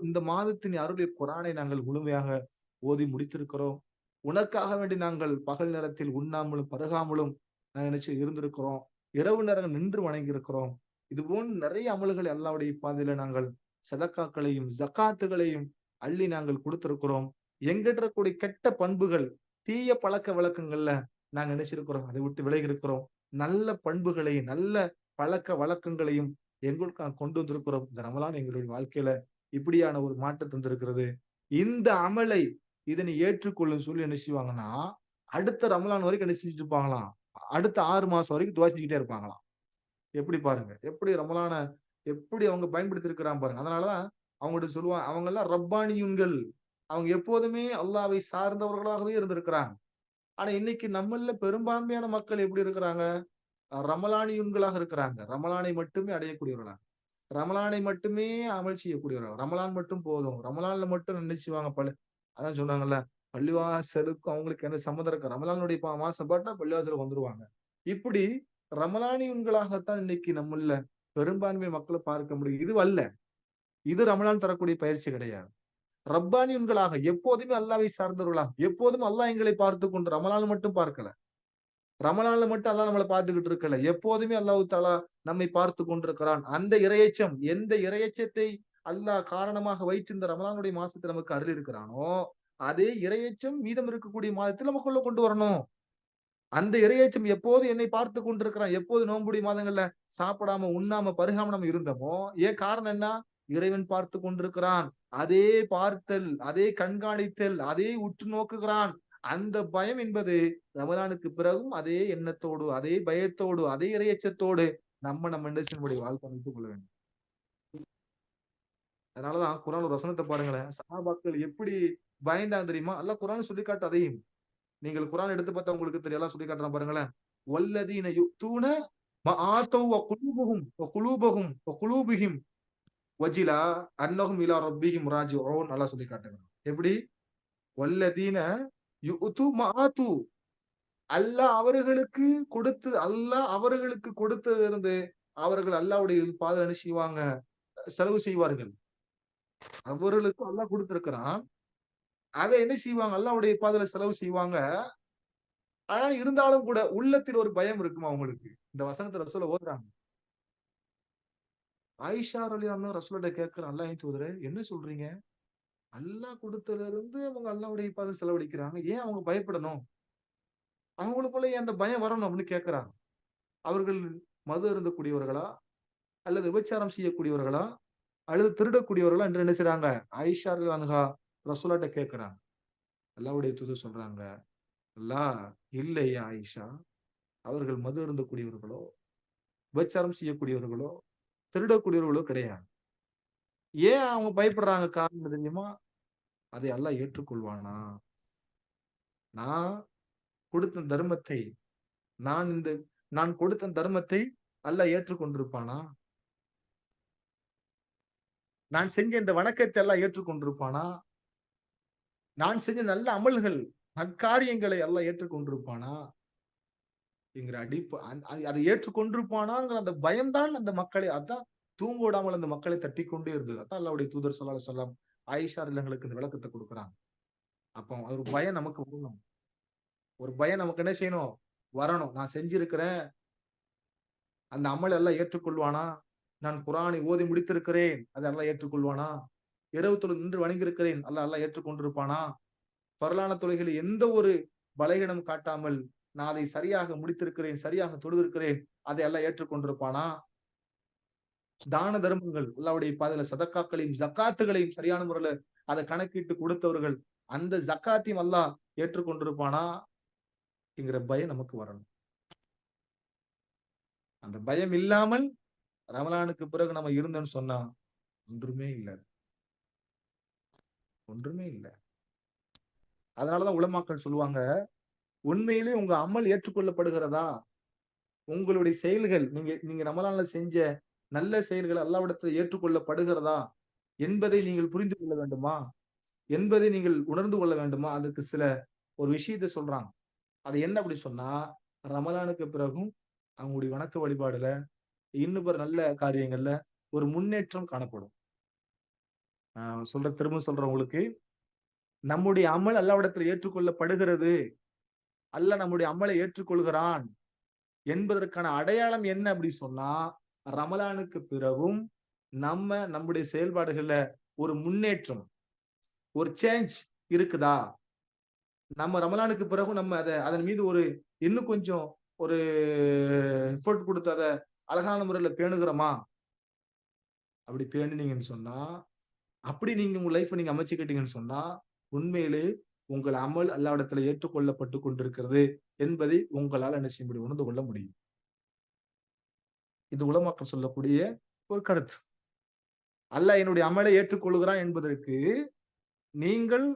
இந்த மாதத்தில் நீ அருளிய குர்ஆனை நாங்கள் முழுமையாக ஓதி முடித்திருக்கிறோம். உனக்காக வேண்டி நாங்கள் பகல் நேரத்தில் உண்ணாமலும், பருகாமலும் நாங்க இருந்திருக்கிறோம். இரவு நேரம் நின்று வணங்கியிருக்கிறோம். இது போன்று நிறைய அமல்களை அல்லாஹ்வுடைய பாதையில நாங்கள் சதக்காக்களையும், ஜக்காத்துகளையும் அள்ளி நாங்கள் கொடுத்திருக்கிறோம். எங்கிட்ட இருக்கக்கூடிய கெட்ட பண்புகள், தீய பழக்கவழக்கங்கள்ல நாங்க நினைச்சிருக்கிறோம். அதை விட்டு விலகி இருக்கிறோம். நல்ல பண்புகளை, நல்ல பழக்கவழக்கங்களையும் எங்களுக்கு நாங்க கொண்டு வந்திருக்கிறோம். இந்த ரமலான் எங்களுடைய வாழ்க்கையில இப்படியான ஒரு மாற்றம் தந்திருக்கிறது. இந்த அமலை இதனை ஏற்றுக்கொள்ளுன்னு சொல்லி என்ன செய்வாங்கன்னா, அடுத்த ரமலான் வரைக்கும் என்ன செஞ்சுட்டு இருப்பாங்களாம். அடுத்த 6 மாசம் வரைக்கும் துஆ செஞ்சுக்கிட்டே இருப்பாங்களாம். எப்படி பாருங்க. எப்படி அவங்க பயன்படுத்தி இருக்கிறாங்க பாருங்க. அதனால தான் அவங்கட்ட சொல்லுவாங்க. அவங்கலாம் ரப்பானியுன்கள். அவங்க எப்போதுமே அல்லாஹ்வை சார்ந்தவர்களாகவே இருந்திருக்கிறாங்க. ஆனா இன்னைக்கு நம்மள்ல பெரும்பான்மையான மக்கள் எப்படி இருக்கிறாங்க? ரமலானியுன்களாக இருக்கிறாங்க. ரமலானை மட்டுமே அடையக்கூடியவர்களா. ரமலானை மட்டுமே அமல் செய்யக்கூடியவர்கள். ரமலான் மட்டும் போதும். ரமலான்ல மட்டும் நினைச்சுவாங்க அதான் சொன்னாங்கல்ல. பள்ளிவாசலுக்கும் அவங்களுக்கு என்ன சம்மந்தம் இருக்கு? ரமலானுடைய மாசம் பாட்டா பள்ளிவாசலுக்கு வந்துருவாங்க. இப்படி ரமலானியன்களாகத்தான் இன்னைக்கு நம்மள்ல பெரும்பான்மை மக்கள பார்க்க முடியும். இது அல்ல. இது ரமலான் தரக்கூடிய பயிற்சி கிடையாது. ரப்பானியன்களாக எப்போதுமே அல்லாஹ்வை சார்ந்தவர்களாக, எப்போதும் அல்லாஹ் எங்களை பார்த்துக் கொண்டு ரமலான் மட்டும் பார்க்கல. ரமலான்ல மட்டும் அல்லாஹ் நம்மள பார்த்துக்கிட்டு இருக்கல. எப்போதுமே அல்லாஹ் தஆலா நம்மை பார்த்துக் கொண்டிருக்கிறான். அந்த இறையச்சம், எந்த இறையச்சத்தை அல்லாஹ் காரணமாக வைத்து இந்த ரமலானுடைய மாசத்துல நமக்கு அருளி இருக்கிறானோ, அதே இறையச்சம் மீதம் இருக்கக்கூடிய மாதத்தில் நமக்குள்ள கொண்டு வரணும். அந்த இறையச்சம் எப்போது என்னை பார்த்துக் கொண்டிருக்கிறான். எப்போது நோன்புடைய மாதங்கள்ல சாப்பிடாம, உண்ணாம, பருகாம நம்ம இருந்தோமோ, ஏன் காரணம் என்ன? இறைவன் பார்த்துக் கொண்டிருக்கிறான். அதே பார்த்தல், அதே கண்காணித்தல், அதே உற்று நோக்குகிறான். அந்த பயம் என்பது ரமலானுக்கு பிறகும் அதே எண்ணத்தோடு, அதே பயத்தோடு, அதே இறையச்சத்தோடு நம்ம என்ன செய்ய முடியும்? வாழ்க்கை அமைத்துக் கொள்ள வேண்டும். அதனாலதான் குர்ஆன் ஒரு வசனத்த பாருங்களேன். சஹாபாக்கள் எப்படி பயந்தாங்க தெரியுமா? அல்லாஹ் குர்ஆன் சொல்லி காட்டு அதையும். நீங்கள் குர்ஆன் எடுத்து பார்த்தா உங்களுக்கு தெரியும். அல்லாஹ் சொல்லி காட்டுறான் பாருங்களேன். வல்லதீன யுத்தூன ம ஆத்தவ் வ குலூபுஹும் வஜிலா அன்னஹும் இலா ரப்பிஹிம் ராஜிஊன் அல்லாஹ் சொல்லி காட்டுகிறான். எப்படி? வல்லதீன யுது ம ஆத்து அல்லாஹ் அவர்களுக்கு கொடுத்ததிலிருந்து அவர்கள் அல்லாஹ்வுடைய பாதையில என்ன செய்வாங்க? செலவு செய்வார்கள். அவர்களுக்கு அல்லாஹ் குடுத்திருக்கிறான். அத என்ன செய்வாங்க? அல்லாஹ்வுடைய பாதையில செலவு செய்வாங்க. ஆனா இருந்தாலும் கூட உள்ளத்தில் ஒரு பயம் இருக்குமா அவங்களுக்கு? இந்த வசனத்த ரசூல் ஓதுறாங்க. ஆயிஷா ரலியல்லாஹு அன்ஹா ரசூலுல்லாஹ்ட்ட கேட்கிறான், அல்லாஹ்வின் தூதரே என்ன சொல்றீங்க? அல்லாஹ் குடுத்ததிலிருந்து அவங்க அல்லாஹ்வுடைய பாதையில செலவழிக்கிறாங்க. ஏன் அவங்க பயப்படணும்? அவங்களுக்குள்ள ஏன் அந்த பயம் வரணும் அப்படின்னு கேட்கிறாங்க. அவர்கள் மது அருந்தக்கூடியவர்களா? அல்லது விபச்சாரம் செய்யக்கூடியவர்களா? அல்லது திருடக்கூடியவர்களா என்று என்ன செய்றாங்க? ஆயிஷா ரலியல்லாஹு அன்ஹா ரசூலுல்லாஹ்ட்ட கேட்கிறாங்க. அல்லாஹ்வுடைய தூதர் சொல்றாங்க, அல்லாஹ் இல்லை ஆயிஷா. அவர்கள் மது அருந்தக்கூடியவர்களோ, விபச்சாரம் செய்யக்கூடியவர்களோ, திருடக்கூடியவர்களோ கிடையாது. ஏன் அவங்க பயப்படுறாங்க காரணம் என்ன தெரியுமா? அதை அல்லாஹ் ஏற்றுக்கொள்வானா? நான் கொடுத்த தர்மத்தை நான் இந்த நான் கொடுத்த தர்மத்தை அல்லாஹ் ஏற்றுக்கொண்டிருப்பானா? நான் செஞ்ச இந்த வணக்கத்தை அல்லாஹ் ஏற்றுக்கொண்டிருப்பானா? நான் செஞ்ச நல்ல அமல்கள், நற்காரியங்களை அல்லாஹ் ஏற்றுக்கொண்டிருப்பானா? என்கிற அடிப்பு அதை ஏற்றுக்கொண்டிருப்பானாங்கிற அந்த பயம் தான் அந்த மக்களை அதான் தூங்க விடாமல் அந்த மக்களை தட்டி கொண்டே இருந்தது. அதான் அல்லாஹ்வுடைய தூதர் ஸல்லல்லாஹு அலைஹி வஸல்லம் ஆயிஷா இல்லங்களுக்கு இந்த விளக்கத்தை கொடுக்குறாங்க. அப்போ ஒரு பயம் நமக்கு வரணும். ஒரு பயம் நமக்கு என்ன செய்யணும்? வரணும். நான் செஞ்சிருக்கிறேன். அந்த அமல் அல்லாஹ் ஏற்றுக்கொள்வானா? நான் குர்ஆனை ஓதி முடித்திருக்கிறேன். அதை அல்லாஹ் ஏற்றுக்கொள்வானா? இரவு தொழுது நின்று வணங்கியிருக்கிறேன். அல்லாஹ் ஏற்றுக்கொண்டிருப்பானா? பரலான தொழுகையில் எந்த ஒரு பலகீனம் காட்டாமல் நான் அதை சரியாக முடித்திருக்கிறேன், சரியாக தொழுதிருக்கிறேன். அதை அல்லாஹ் ஏற்றுக்கொண்டிருப்பானா? தான தர்மங்கள் அல்லாஹ்வுடைய பாதையில சதக்காக்களையும், ஜக்காத்துகளையும் சரியான முறையில அதை கணக்கிட்டு கொடுத்தவர்கள், அந்த ஜக்காத்தையும் அல்லாஹ் ஏற்றுக்கொண்டிருப்பானா? என்கிற பயம் நமக்கு வரணும். அந்த பயம் இல்லாமல் ரமலானுக்கு பிறகு நம்ம இருந்தோம்னு சொன்னா ஒன்றுமே இல்ல. ஒன்றுமே இல்ல. அதனாலதான் உலமாக்கள் சொல்லுவாங்க, உண்மையிலே உங்க அமல் ஏற்றுக்கொள்ளப்படுகிறதா? உங்களுடைய செயல்கள் நீங்க நீங்க ரமலான்ல செஞ்ச நல்ல செயல்கள் அல்லாஹ்விடத்தில் ஏற்றுக்கொள்ளப்படுகிறதா என்பதை நீங்கள் புரிந்து கொள்ள வேண்டுமா? என்பதை நீங்கள் உணர்ந்து கொள்ள வேண்டுமா? அதுக்கு சில ஒரு விஷயத்த சொல்றாங்க. அது என்ன அப்படி சொன்னா, ரமலானுக்கு பிறகும் அவங்களுடைய வணக்க வழிபாடுல, இன்னும் பிற நல்ல காரியங்கள்ல ஒரு முன்னேற்றம் காணப்படும். திரும்ப சொல்றேன் உங்களுக்கு. நம்முடைய அமல் அல்லாஹ்விடத்தில் ஏற்றுக்கொள்ளப்படுகிறது. அல்லாஹ் நம்முடைய அமலை ஏற்றுக்கொள்கிறான் என்பதற்கான அடையாளம் என்ன அப்படி சொன்னா, ரமலானுக்கு பிறகும் நம்முடைய செயல்பாடுகள்ல ஒரு முன்னேற்றம், ஒரு சேஞ்ச் இருக்குதா? நம்ம ரமலானுக்கு பிறகும் நம்ம அதன் மீது இன்னும் கொஞ்சம் ஒரு எஃபோர்ட் குடுத்து அத அழகான முறையில பேணுகிறோமா? அப்படி பேணுனீங்கன்னு சொன்னா, அப்படி நீங்க உங்க லைஃப்ப நீங்க அமைச்சுக்கிட்டீங்கன்னு சொன்னா, உண்மையிலே உங்கள் அமல் அல்லாஹ்விடத்தில ஏற்றுக்கொள்ளப்பட்டுக் கொண்டிருக்கிறது என்பதை உங்களால என்ன செய்ய முடியும்? உணர்ந்து கொள்ள முடியும். இது உலமாக்கள் சொல்லக்கூடிய ஒரு கருத்து. அல்லாஹ் என்னுடைய அமலை ஏற்றுக்கொள்கிறான் என்பதற்கு, நீங்கள்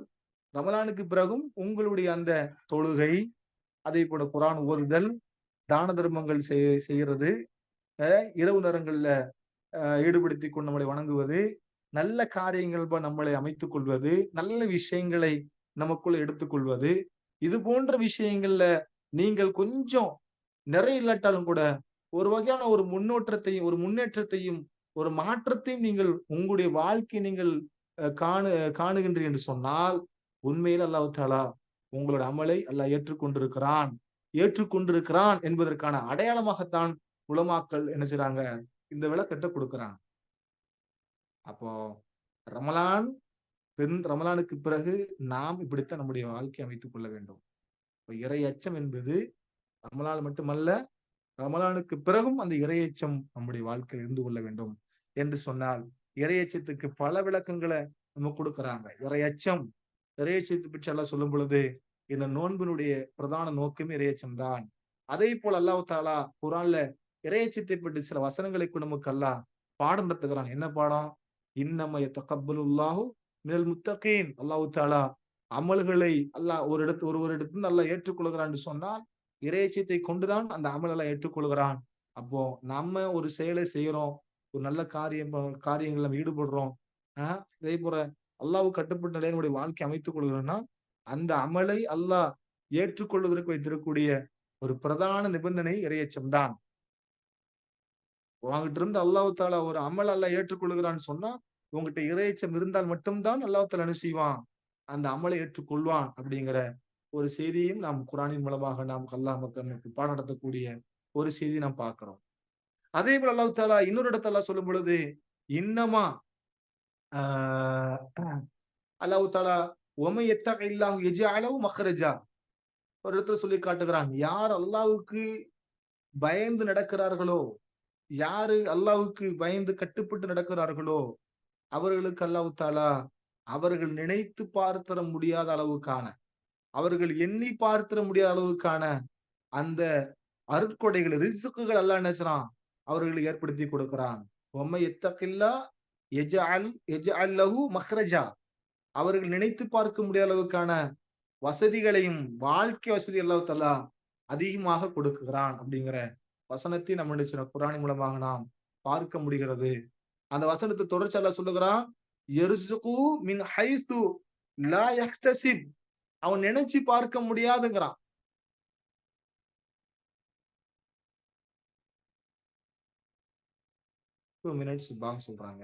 ரமலானுக்கு பிறகும் உங்களுடைய அந்த தொழுகை, அதேபோல குர்ஆன் ஓதுதல், தான தர்மங்கள் செய்யறது, இரவு நேரங்கள்ல ஈடுபடுத்திக் கொண்டு நம்மளை வணங்குவது, நல்ல காரியங்கள் நம்மளை அமைத்துக் கொள்வது, நல்ல விஷயங்களை நமக்குள்ள எடுத்துக்கொள்வது, இது போன்ற விஷயங்கள்ல நீங்கள் கொஞ்சம் நிறைய இல்லாட்டாலும் கூட, ஒரு வகையான ஒரு ஒரு முன்னேற்றத்தையும், ஒரு மாற்றத்தையும் நீங்கள் உங்களுடைய வாழ்க்கை நீங்கள் அ காணு காணுகின்றீர்கள் என்று சொன்னால், உண்மையிலே அல்லாஹ் தஆலா உங்களோட அமலை அல்லாஹ் ஏற்றுக்கொண்டிருக்கிறான். ஏற்றுக்கொண்டிருக்கிறான் என்பதற்கான அடையாளமாகத்தான் உலமாக்கள் என்ன செய்றாங்க? இந்த விளக்கத்த குடுக்குறாங்க. அப்போ ரமலான் ரமலானுக்கு பிறகு நாம் இப்படித்தான் நம்முடைய வாழ்க்கையை அமைத்துக் கொள்ள வேண்டும். இப்ப இறை அச்சம் என்பது ரமலான் மட்டுமல்ல, ரமலானுக்கு பிறகும் அந்த இறையச்சம் நம்முடைய வாழ்க்கையில் இருந்து கொள்ள வேண்டும் என்று சொன்னால், இறையச்சத்துக்கு பல விளக்கங்கள நம்ம குடுக்குறாங்க. இறையச்சத்தை பற்றி அல்லாஹ் சொல்லும் பொழுது, இந்த நோன்பினுடைய பிரதான நோக்கமே இறையச்சம் தான். அதேபோல அல்லாஹ் தஆலா குர்ஆன்ல இறையச்சத்தை பற்றி சில வசனங்களை கூட நமக்கு அல்லாஹ் பாடம் நடத்துகிறான். என்ன பாடம்? இன்னம யதகப்பலுல்லாஹு மினல் முத்தகீன். அல்லாஹ் தஆலா அமல்களை அல்லாஹ் ஒருவரிடத்திலிருந்து அல்லாஹ் ஏற்றுக்கொள்கிறான் என்று சொன்னால், இறையச்சத்தை கொண்டுதான் அந்த அமல் அல்லாஹ் ஏற்றுக்கொள்கிறான். அப்போ நம்ம ஒரு செயலை செய்றோம். ஒரு நல்ல காரியங்கள்ல நம்ம ஈடுபடுறோம். அ இதேபோல அல்லாஹ்வுக்கு கட்டுப்பட்ட நிலையில நம்முடைய வாழ்க்கைய அமைத்துக் கொள்கிறோம்னா, அந்த அமலை அல்லாஹ் ஏற்றுக்கொள்வதற்கு வைத்திருக்கக்கூடிய ஒரு பிரதான நிபந்தனை இறையச்சம் தான். உன்கிட்ட இருந்து அல்லாஹ் தஆலா ஒரு அமல் அல்லாஹ் ஏற்றுக்கொள்கிறான்னு சொன்னா, உன்கிட்ட இறையச்சம் இருந்தால் மட்டும் தான் அல்லாஹ் தஆலா என்ன செய்வான்? அந்த அமலை ஏற்றுக்கொள்வான் அப்படிங்கிற ஒரு செய்தியும் நாம் குர்ஆனின் மூலமாக நாம் அல்லாஹ் நமக்கு பாடம் நடத்தக்கூடிய ஒரு செய்தியை நாம் பார்க்கிறோம். அதேபோல அல்லாஹ் தஆலா இன்னொரு இடத்துல அல்லாஹ் சொல்லும் பொழுது, இன்னமா ஆ அல்லாஹ் தஆலா "வமன் யத்தகில்லாஹு யஜ்அல் லஹு மக்ரஜா" ஒரு இடத்துல சொல்லி காட்டுகிறான். யார் அல்லாஹ்வுக்கு பயந்து நடக்கிறார்களோ, யாரு அல்லாஹ்வுக்கு பயந்து கட்டுப்பட்டு நடக்கிறார்களோ, அவர்களுக்கு அல்லாஹ் தஆலா அவர்கள் நினைத்து பார்த்திட முடியாத அளவுக்கான, அவர்கள் எண்ணி பார்த்திட முடியாத அளவுக்கான அந்த அருட்கொடைகள், ரிஸ்க்குகள் அல்லாஹ் என்ன செய்றான்? அவர்களுக்கு ஏற்படுத்தி கொடுக்கிறான். "வமன் யத்தகில்லாஹ் யஜ்அல் லஹு மக்ரஜா" அவர்கள் நினைத்து பார்க்க முடியாத அளவுக்கான வசதிகளையும், வாழ்க்கை வசதி அல்லாஹ் தஆலா அதிகமாக கொடுக்குகிறான் அப்படிங்கிற வசனத்தை நம்ம என்ன செய்றோம்? குர்ஆனின் மூலமாக நாம் பார்க்க முடிகிறது. அந்த வசனத்த தொடர்ச்சி அல்லாஹ் சொல்லுகிறான், "யர்சுகு மின் ஹைசு லா யஹ்தசிப்" அவன் நினைச்சு பார்க்க முடியாதுங்கிறான். 2 minutes பாங் சொல்றாங்க.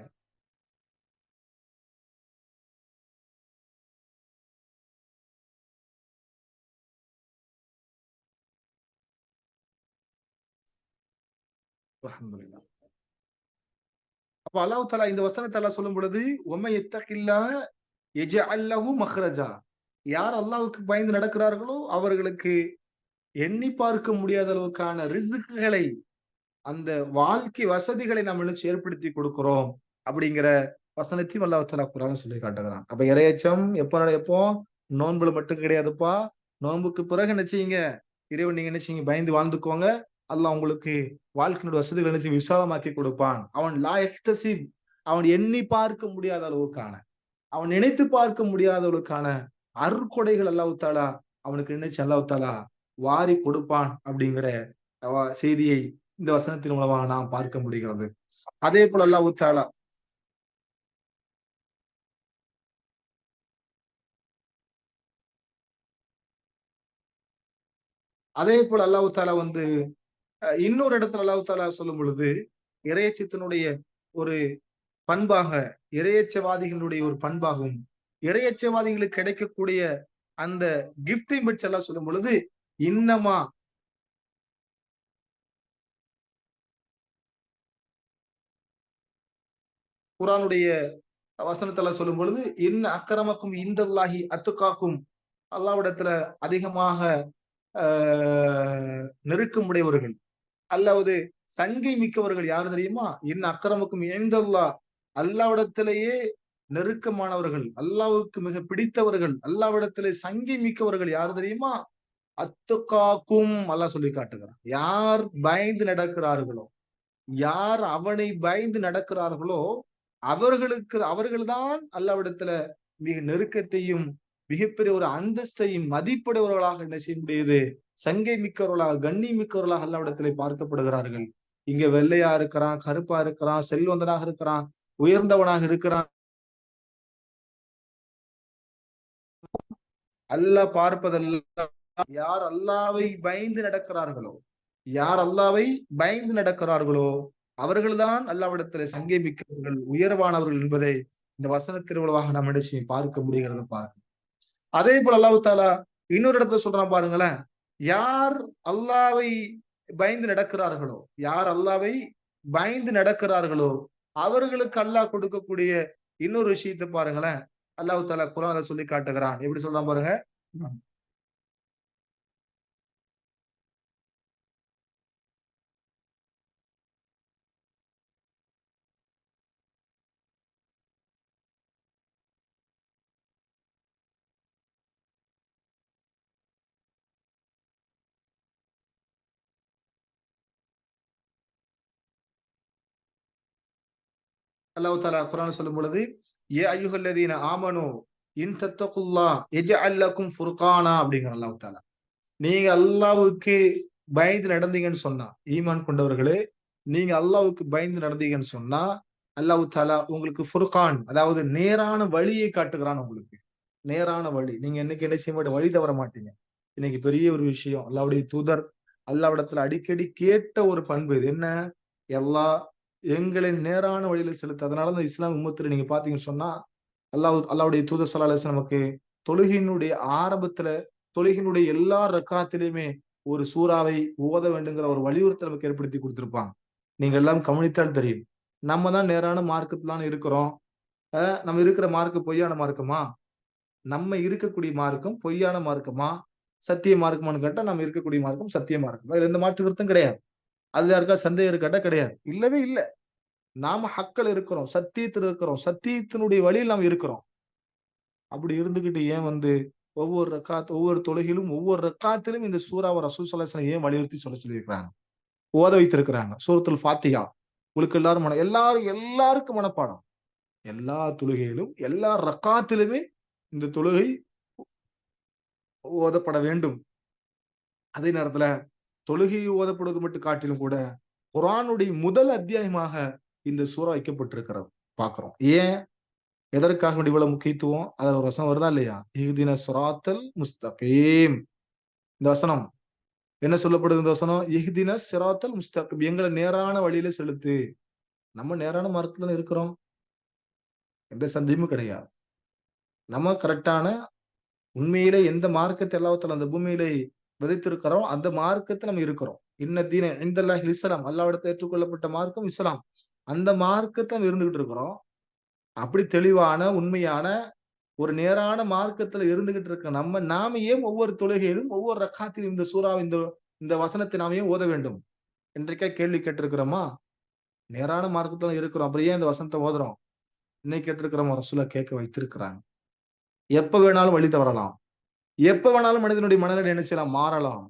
அல்ஹம்துலில்லாஹ். அப்ப அல்லாஹ் தஆலா இந்த வசனத்தை அல்லாஹ் சொல்லும் பொழுது, "வமன் யத்தகில்லாஹ யஜ்அல் லஹு மக்ரஜா." யார் அல்லாஹ்வுக்கு பயந்து நடக்கிறார்களோ அவர்களுக்கு எண்ணி பார்க்க முடியாத அளவுக்கான ரிஸ்க்குகளை, அந்த வாழ்க்கை வசதிகளை நாம் நினைச்சு ஏற்படுத்தி கொடுக்கிறோம் அப்படிங்கிற வசனத்தையும் அல்லாஹ் தஆலா குர்ஆன்ல சொல்லி காட்டுகிறான். அப்ப இறையச்சம் எப்போ நோன்புல மட்டும் கிடையாதுப்பா. நோன்புக்கு பிறகு என்ன செய்யுங்க? இறைவன் நீங்க என்ன செய்யுங்க? பயந்து வாழ்ந்துக்கோங்க. அல்லாஹ் உங்களுக்கு வாழ்க்கையினுடைய வசதிகளை என்ன செய்யும்? விசாலமாக்கி கொடுப்பான். அவன் லா யஹ்தசிப், அவன் எண்ணி பார்க்க முடியாத அளவுக்கான, அவன் நினைத்து பார்க்க முடியாதவர்களுக்கான அருட்கொடைகள் அல்லாஹ் தஆலா அவனுக்கு நினைச்சு அல்லாஹ் தஆலா வாரி கொடுப்பான் அப்படிங்கிற செய்தியை இந்த வசனத்தின் மூலமாக நாம் பார்க்க முடிகிறது. அதே போல அல்லாஹ் தஆலா அதே போல அல்லாஹ் தஆலா வந்து இன்னொரு இடத்துல அல்லாஹ் தஆலா சொல்லும் பொழுது, இறையச்சத்தினுடைய ஒரு பண்பாக, இறையச்சவாதிகளுடைய ஒரு பண்பாகவும், இறையச்சவாதிகளுக்கு கிடைக்கக்கூடிய அந்த கிஃப்டையும் பற்றி அல்லாஹ் சொல்லும் பொழுது, இன்னமா குர்ஆனுடைய வசனத்துல சொல்லும் பொழுது, அக்ரமக்கும் இந்தல்லாஹி அத்துகாக்கும், அல்லாஹ்விடத்துல அதிகமாக ஆ நெருக்கம் உடையவர்கள், அல்லாவது சங்கை மிக்கவர்கள் யாரு தெரியுமா? அக்ரமக்கும் இந்தல்லாஹ், அல்லாஹ்விடத்திலேயே நெருக்கமானவர்கள், அல்லாஹ்வுக்கு மிக பிடித்தவர்கள், அல்லாஹ்விடத்திலே சங்கை மிக்கவர்கள் யாரு தெரியுமா? அத்துகாக்கும் அல்லாஹ் சொல்லி காட்டுகிறான். யார் பயந்து நடக்கிறார்களோ, யார் அவனை பயந்து நடக்கிறார்களோ, அவர்கள்தான் அல்லாஹ்விடத்துல மிக நெருக்கத்தையும், மிகப்பெரிய ஒரு அந்தஸ்தையும், மதிப்புடையவர்களாக என்ன செய்ய முடியுது? சங்கை மிக்கவர்களாக, கண்ணி மிக்கவர்களாக அல்லாஹ்விடத்திலே பார்க்கப்படுகிறார்கள். இங்க வெள்ளையா இருக்கிறான், கருப்பா இருக்கிறான், செல்வந்தனாக இருக்கிறான், உயர்ந்தவனாக இருக்கிறான், அல்லாஹ் பார்ப்பதெல்லாம் யார் அல்லாஹ்வை பயந்து நடக்கிறார்களோ, யார் அல்லாஹ்வை பயந்து நடக்கிறார்களோ, அவர்கள்தான் அல்லாஹ்விடத்திலே சங்கை மிக்கவர்கள், உயர்வானவர்கள் என்பதை இந்த வசனத்தின் மூலமாக நாம் என்ன செய்ய பார்க்க முடிகிறது பாருங்க. அதே போல அல்லாஹ் தஆலா இன்னொரு இடத்துல சொல்றான் பாருங்களேன். யார் அல்லாஹ்வை பயந்து நடக்கிறார்களோ, யார் அல்லாஹ்வை பயந்து நடக்கிறார்களோ, அவர்களுக்கு அல்லாஹ் கொடுக்கக்கூடிய இன்னொரு விஷயத்தை பாருங்களேன். அல்லாஹ் தஆலா குர்ஆன்ல சொல்லி காட்டுகிறான். எப்படி சொல்றான் பாருங்க. அல்லாஹ் தஆலா குர்ஆன்ல சொல்லும் பொழுது, "யா அய்யுஹல்லதீன ஆமனூ இன் தத்தகுல்லாஹ் யஜ்அல் லக்கும் ஃபுர்கானா" அப்படிங்கிறான் அல்லாஹ் தஆலா. நீங்க அல்லாஹ்வுக்கு பயந்து நடந்தீங்கன்னு சொன்னா, ஈமான் கொண்டவர்களே, நீங்க அல்லாஹ்வுக்கு பயந்து நடந்தீங்கன்னு சொன்னா, அல்லாஹ் தஆலா உங்களுக்கு ஃபுர்கான், அதாவது நேரான வழியை காட்டுகிறான் உங்களுக்கு. நேரான வழி. நீங்க என்னைக்கு என்ன செய்ய மாட்டீங்க? வழி தவற மாட்டீங்க. இன்னைக்கு பெரிய ஒரு விஷயம். அல்லாஹ்வுடைய தூதர் அல்லாஹ்விடத்துல அடிக்கடி கேட்ட ஒரு பண்பு இது. என்ன? அல்லாஹ் எங்களை நேரான வழியில செலுத்து. அதனால தான் இஸ்லாம் உம்மத்துல நீங்க பார்த்தீங்கன்னு சொன்னா, அல்லாஹ்வுடைய தூதர் ஸல்லல்லாஹு அலைஹி வஸல்லம் நமக்கு தொழுகையினுடைய ஆரம்பத்துல, தொழுகையினுடைய எல்லா ரக்காத்திலுமே ஒரு சூறாவை ஓத வேண்டுங்கிற ஒரு வலியுறுத்தல் நமக்கு ஏற்படுத்தி குடுத்திருப்பாங்க. நீங்க எல்லாம் கவனித்தால் தெரியும். நம்ம தான் நேரான மார்க்கத்துல தான இருக்கிறோம். நம்ம இருக்கிற மார்க்கம் பொய்யான மார்க்கமா? நம்ம இருக்கக்கூடிய மார்க்கம் பொய்யான மார்க்கமா? சத்திய மார்க்கமான்னு கேட்டா, நம்ம இருக்கக்கூடிய மார்க்கம் சத்திய மார்க்கம். அதுல எந்த மாற்று கருத்தும் கிடையாது. அதுல யாருக்கா சந்தேகம் இருக்காட்டா? கிடையாது. இல்லவே இல்ல. நாம ஹக்குல இருக்கிறோம். சத்தியத்துல இருக்கிறோம். சத்தியத்தினுடைய வழியில் நாம் இருக்கிறோம். அப்படி இருந்துகிட்டு ஏன் வந்து ஒவ்வொரு தொழுகையிலும், ஒவ்வொரு ரக்காத்திலும் இந்த சூராவ ரசூல் ஸல்லல்லாஹு அலைஹி வஸல்லம் ஏன் வலியுறுத்தி சொல்லியிருக்கிறாங்க? ஓத வைத்திருக்கிறாங்க. சூரத்துல் ஃபாத்திஹா. உங்களுக்கு எல்லாருக்கும் மனப்பாடம். எல்லா தொழுகையிலும், எல்லா ரக்காத்திலுமே இந்த தொழுகை ஓதப்பட வேண்டும். அதே நேரத்துல தொழுகை ஓதப்படுவது மட்டும் காட்டிலும் கூட, குர்ஆனுடைய முதல் அத்தியாயமாக இந்த சூரா வைக்கப்பட்டிருக்கிறது பார்க்கிறோம். ஏன்? எதற்காக வேண்டி இவ்வளவு முக்கியத்துவம்? அதுல ஒரு வசனம் வருதா இல்லையா? இஹ்தின ஸிராத்தல் முஸ்தகீம். இந்த வசனம் என்ன சொல்லப்படுது இந்த வசனம்? இஹ்தின ஸிராத்தல் முஸ்தகீம். எங்களை நேரான வழியில செலுத்து. நம்ம நேரான மார்க்கத்துல இருக்கிறோம், எந்த சந்தேகமும் கிடையாது. நம்ம கரெக்டான உண்மையிலே எந்த மார்க்கத்தை அல்லாஹ் அந்த பூமியிலே விதைத்திருக்கிறோம், அந்த மார்க்கத்துல நம்ம இருக்கிறோம். இன்ன தீன இந்தல்லாஹில் இஸ்லாம், அல்லாஹ்விடத்தில் ஏற்றுக்கொள்ளப்பட்ட மார்க்கம் இஸ்லாம். அந்த மார்க்கத்துல நம்ம இருந்துகிட்டு இருக்கிறோம். அப்படி தெளிவான, உண்மையான ஒரு நேரான மார்க்கத்துல இருந்துகிட்டு இருக்க நாம ஏன் ஒவ்வொரு தொழுகையிலும், ஒவ்வொரு ரக்காத்திலும் இந்த சூறா இந்த இந்த வசனத்தை நாம ஏன் ஓத வேண்டும்? என்றைக்கா கேள்வி கேட்டிருக்கிறோமா? நேரான மார்க்கத்துல இருக்கிறோம். அப்புறம் ஏன் இந்த வசனத்த ஓதுறோம்? இன்னைக்கு கேட்டிருக்கிறோமா? ரசூலா கேட்க வைத்திருக்கிறாங்க. எப்ப வேணாலும் வழி தவறலாம். எப்ப வேணாலும் மனிதனுடைய மனநிலை என்ன செய்யலாம்? மாறலாம்.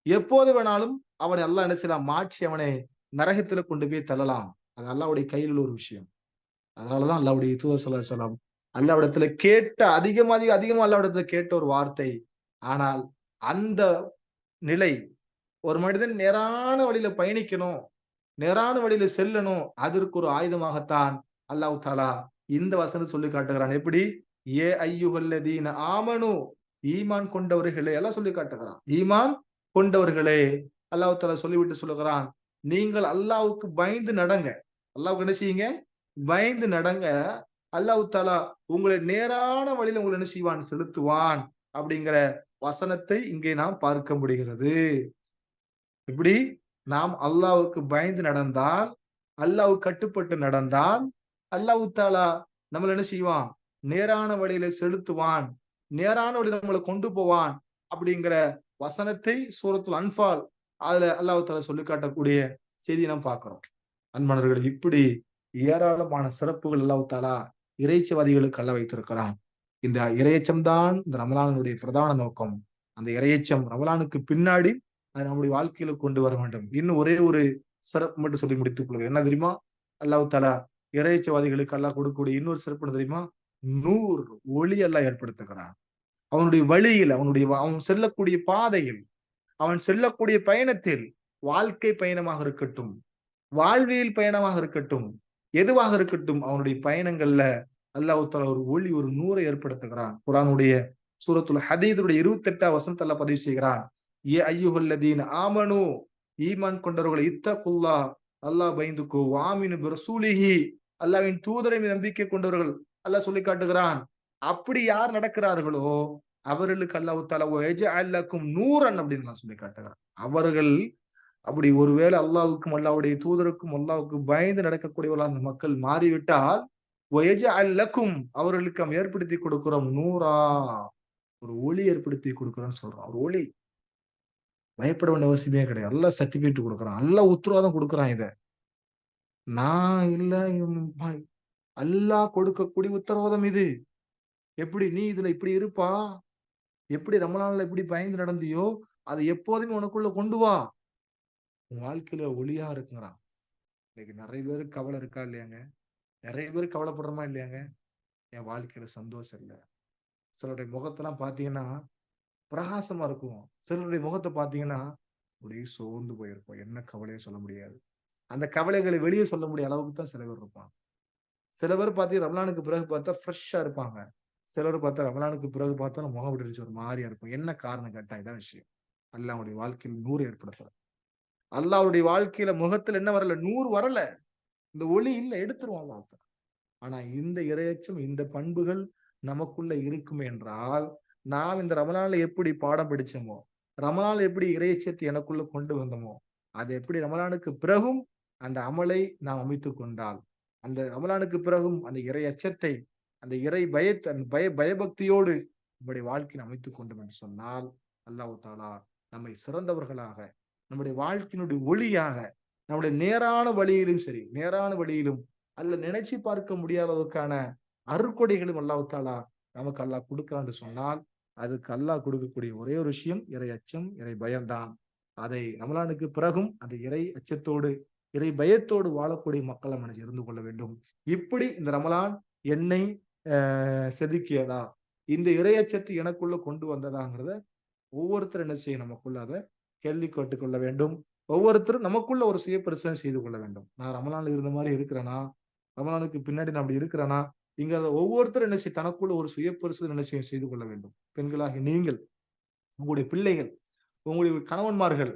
எப்போது வேணாலும் அவனை அல்லாஹ் என்ன செய்யலாம்? மாற்றி அவனை நரகத்தில கொண்டு போய் தள்ளலாம். அது அல்லாஹ்வுடைய கையில் உள்ள ஒரு விஷயம். அதனாலதான் அல்லாஹ்வுடைய தூதர் ஸல்லல்லாஹு அலைஹி வஸல்லம் அல்லாஹ்விடத்துல கேட்ட அதிகமா அல்லாஹ்விடத்துல கேட்ட ஒரு வார்த்தை. ஆனால் அந்த நிலை ஒரு மனிதன் நேரான வழியில பயணிக்கணும், நேரான வழியில செல்லணும். அதற்கு ஒரு ஆயுதமாகத்தான் அல்லாஹ் தஆலா இந்த வசனம் சொல்லி காட்டுகிறான். எப்படி? ஏ அய்யுஹல்லதீன ஆமனு ஈமான் கொண்டவர்களே எல்லாம் சொல்லி காட்டுகிறான். ஈமான் கொண்டவர்களே அல்லாஹ் தஆலா சொல்லிவிட்டு சொல்லுகிறான். நீங்கள் அல்லாஹ்வுக்கு பயந்து நடங்க. அல்லாஹ்வுக்கு என்ன செய்யுங்க? பயந்து நடங்க. அல்லாஹ் தஆலா உங்களை நேரான வழியில உங்களை என்ன செய்வான்? செலுத்துவான். அப்படிங்கிற வசனத்தை இங்கே நாம் பார்க்க முடிகிறது. இப்படி நாம் அல்லாஹ்வுக்கு பயந்து நடந்தால், அல்லாஹ்வுக்கு கட்டுப்பட்டு நடந்தால், அல்லாஹ் தஆலா நம்மள என்ன செய்வான்? நேரான வழியில செலுத்துவான். நேரான வழியில நம்மள கொண்டு போவான். அப்படிங்கிற வசனத்தை சூரத்துல் அன்ஃபால் அதுல அல்லாஹ் தஆலா சொல்லிக் காட்டக்கூடிய செய்தியை நாம் பார்க்கிறோம். அன்பானவர்களே, இப்படி ஏராளமான சிறப்புகள் அல்லாஹ் தஆலா இறைச்சிவாதிகளுக்கு அல்லாஹ் வைத்திருக்கிறான். இந்த இரையச்சம் தான் இந்த ரமலானுடைய பிரதான நோக்கம். அந்த இரையச்சம் ரமலானுக்கு பின்னாடி அதை நம்முடைய வாழ்க்கையில கொண்டு வர வேண்டும். இன்னும் ஒரே ஒரு சிறப்பு மட்டும் சொல்லி முடித்துக் கொள்கிறேன். என்ன தெரியுமா? அல்லாஹ் தஆலா இறையச்சவாதிகளுக்கு அல்லாஹ் கொடுக்கக்கூடிய இன்னொரு சிறப்பு என்ன தெரியுமா? நூர் ஒளி அல்லாஹ் ஏற்படுத்துகிறான். அவனுடைய வழியில், அவன் செல்லக்கூடிய பாதையில், அவன் செல்லக்கூடிய பயணத்தில், வாழ்க்கை பயணமாக இருக்கட்டும், வாழ்வியல் பயணமாக இருக்கட்டும், எதுவாக இருக்கட்டும், அவனுடைய பயணங்கள்ல அல்லாஹ் தஆலா ஒரு ஒளி, ஒரு நூரை ஏற்படுத்துகிறான். குர்ஆனுடைய சூரத்துல் ஹதீதுடைய 28ஆம் வசனத்துல அல்லாஹ் பதிவு செய்கிறான். ஏ அய்யுஹல்லதீன ஆமனு ஈமான் கொண்டவர்களே இத்தகுல்லாஹ் அல்லாஹ் பயந்துக்கோ வாமினு பிரசூலிஹி அல்லாஹ்வின் தூதரை மீது நம்பிக்கை கொண்டவர்கள் அல்லாஹ் சொல்லி காட்டுகிறான். அப்படி யார் நடக்கிறார்களோ அவர்களுக்கு அல்லாஹ் தஆலா வயஜஅல் லக்கும் நூரன் அப்படின்னு அல்லாஹ் சொல்லி காட்டுகிறான். அவர்கள் அப்படி ஒருவேளை அல்லாஹ்வுக்கும் அல்லாஹ்வுடைய தூதருக்கும் அல்லாஹ்வுக்கு பயந்து நடக்கக்கூடியவர்களாக அந்த மக்கள் மாறிவிட்டால் வயஜஅல் லக்கும் அவர்களுக்கு நாம் ஏற்படுத்தி கொடுக்கிறோம் நூரா, ஒரு ஒளி ஏற்படுத்தி கொடுக்கிறோம்னு சொல்றான். ஒரு ஒளி. பயப்பட வேண்டிய அவசியமே கிடையாது. அல்லாஹ் சர்டிபிகேட் குடுக்குறான். அல்லாஹ் உத்தரவாதம் குடுக்குறான் இத. நான் இல்ல அல்லாஹ் கொடுக்கக்கூடிய உத்தரவாதம் இது. எப்படி நீ இதுல இப்படி இருப்பா? எப்படி ரமலான்ல எப்படி பயந்து நடந்தியோ, அத எப்போதுமே உனக்குள்ள கொண்டு வா. உன் வாழ்க்கையில ஒளியா இருக்குங்கிறான். இன்னைக்கு நெறைய பேருக்கு கவலை இருக்கா இல்லையாங்க? நெறைய பேர் கவலைப்படுறோமா இல்லையாங்க? என் வாழ்க்கையில சந்தோஷம் இல்ல. சிலருடைய முகத்தெல்லாம் பார்த்தீங்கன்னா, பிரகாசமா இருக்கும். சிலருடைய முகத்த பார்த்தீங்கன்னா, அப்படியே சோர்ந்து போயிருக்கும். என்ன கவலையும் சொல்ல முடியாது. அந்த கவலைகளை வெளிய சொல்ல முடிய அளவுக்கு தான் சில பேர் இருப்பாங்க. சில பேர் பார்த்தீங்கன்னா, ரமலானுக்கு பிறகு பார்த்தா ஃப்ரெஷ்ஷா இருப்பாங்க. சிலர் பார்த்தா ரமலானுக்கு பிறகு பார்த்தா முகம் அப்படி இருந்துச்சு ஒரு மாரியா இருக்கும். என்ன காரணம் கேட்டா இதான் விஷயம். அல்லாஹ் அவனுடைய வாழ்க்கையில் நூறு ஏற்படுத்துறான். அல்லாஹ் அவருடைய வாழ்க்கையில முகத்துல என்ன வரல? நூறு வரல. இந்த ஒளி இல்ல எடுத்துருவான் அல்லாஹ். ஆனா இந்த இரையச்சம், இந்த பண்புகள் நமக்குள்ள இருக்கும் என்றால், நாம் இந்த ரமலான்ல எப்படி பாடம் படிச்சோமோ, ரமலான்ல எப்படி இரையச்சத்தை எனக்குள்ள கொண்டு வந்தோமோ, அது எப்படி ரமலானுக்கு பிறகும் அந்த அமலை நாம் அமைத்துக் கொண்டால், அந்த ரமலானுக்கு பிறகும் அந்த இறை அச்சத்தை, அந்த இறை பயத்தை, அந்த பயபக்தியோடு நம்முடைய வாழ்க்கையை அமைத்துக் கொண்டோம் என்று சொன்னால், அல்லாஹ் தஆலா நம்மை சிறந்தவர்களாக, நம்முடைய வாழ்க்கையினுடைய ஒளியாக, நம்முடைய நேரான வழியிலும் சரி, நேரான வழியிலும் அல்ல நினைச்சு பார்க்க முடியாத அளவுக்கான அருட்கொடைகளும் அல்லாஹ் தஆலா நமக்கு அல்லாஹ் கொடுக்கிறான் என்று சொன்னால், அதுக்கு அல்லாஹ் கொடுக்கக்கூடிய ஒரே ஒரு விஷயம் இறை அச்சம், இறை பயம்தான். அதை ரமலானுக்கு பிறகும் அந்த இறை அச்சத்தோடு, இறை பயத்தோடு வாழக்கூடிய மக்கள் நம்ம இருந்து கொள்ள வேண்டும். இப்படி இந்த ரமலான் என்னை செதுக்கியதா? இந்த இறை அச்சத்தை எனக்குள்ள கொண்டு வந்ததாங்கிறத ஒவ்வொருத்தரும் என்ன செய்யும்? நமக்குள்ள அத கேள்வி கேட்டுக் கொள்ள வேண்டும். ஒவ்வொருத்தரும் நமக்குள்ள ஒரு சுய பரிசோதனை செய்து கொள்ள வேண்டும். நான் ரமலான்ல இருந்த மாரி இருக்கிறேனா? ரமலானுக்கு பின்னாடி நான் அப்படி இருக்கிறேனா? இங்க ஒவ்வொருத்தரும் என்ன செய்ய தனக்குள்ள ஒரு சுய பரிசோதனை என்ன செய்து கொள்ள வேண்டும். பெண்களாகிய நீங்கள், உங்களுடைய பிள்ளைகள், உங்களுடைய கணவன்மார்கள்,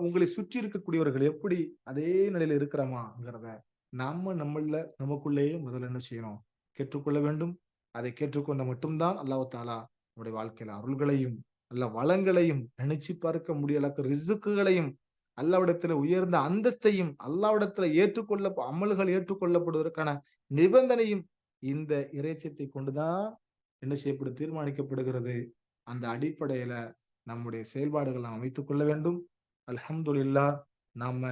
உங்களை சுற்றி இருக்கக்கூடியவர்கள் எப்படி அதே நிலையில இருக்கிறோமாங்கிறத நமக்குள்ளேயே முதல்ல என்ன செய்யணும்? கேட்டுக்கொள்ள வேண்டும். அதை கேட்டுக்கொண்ட மட்டும்தான் அல்லாஹ் தாலா நம்முடைய வாழ்க்கையில அருள்களையும் நல்ல வளங்களையும் நினைச்சு பார்க்க முடியல ரிசுக்குகளையும் அல்லாவிடத்துல உயர்ந்த அந்தஸ்தையும் அல்லாவிடத்துல அமல்கள் ஏற்றுக்கொள்ளப்படுவதற்கான நிபந்தனையும் இந்த இறைச்சத்தை கொண்டுதான் என்ன செய்யப்படும் தீர்மானிக்கப்படுகிறது. அந்த அடிப்படையில நம்முடைய செயல்பாடுகள் நாம் அமைத்துக் கொள்ள வேண்டும். அல்ஹம்துலில்லாஹ். நாம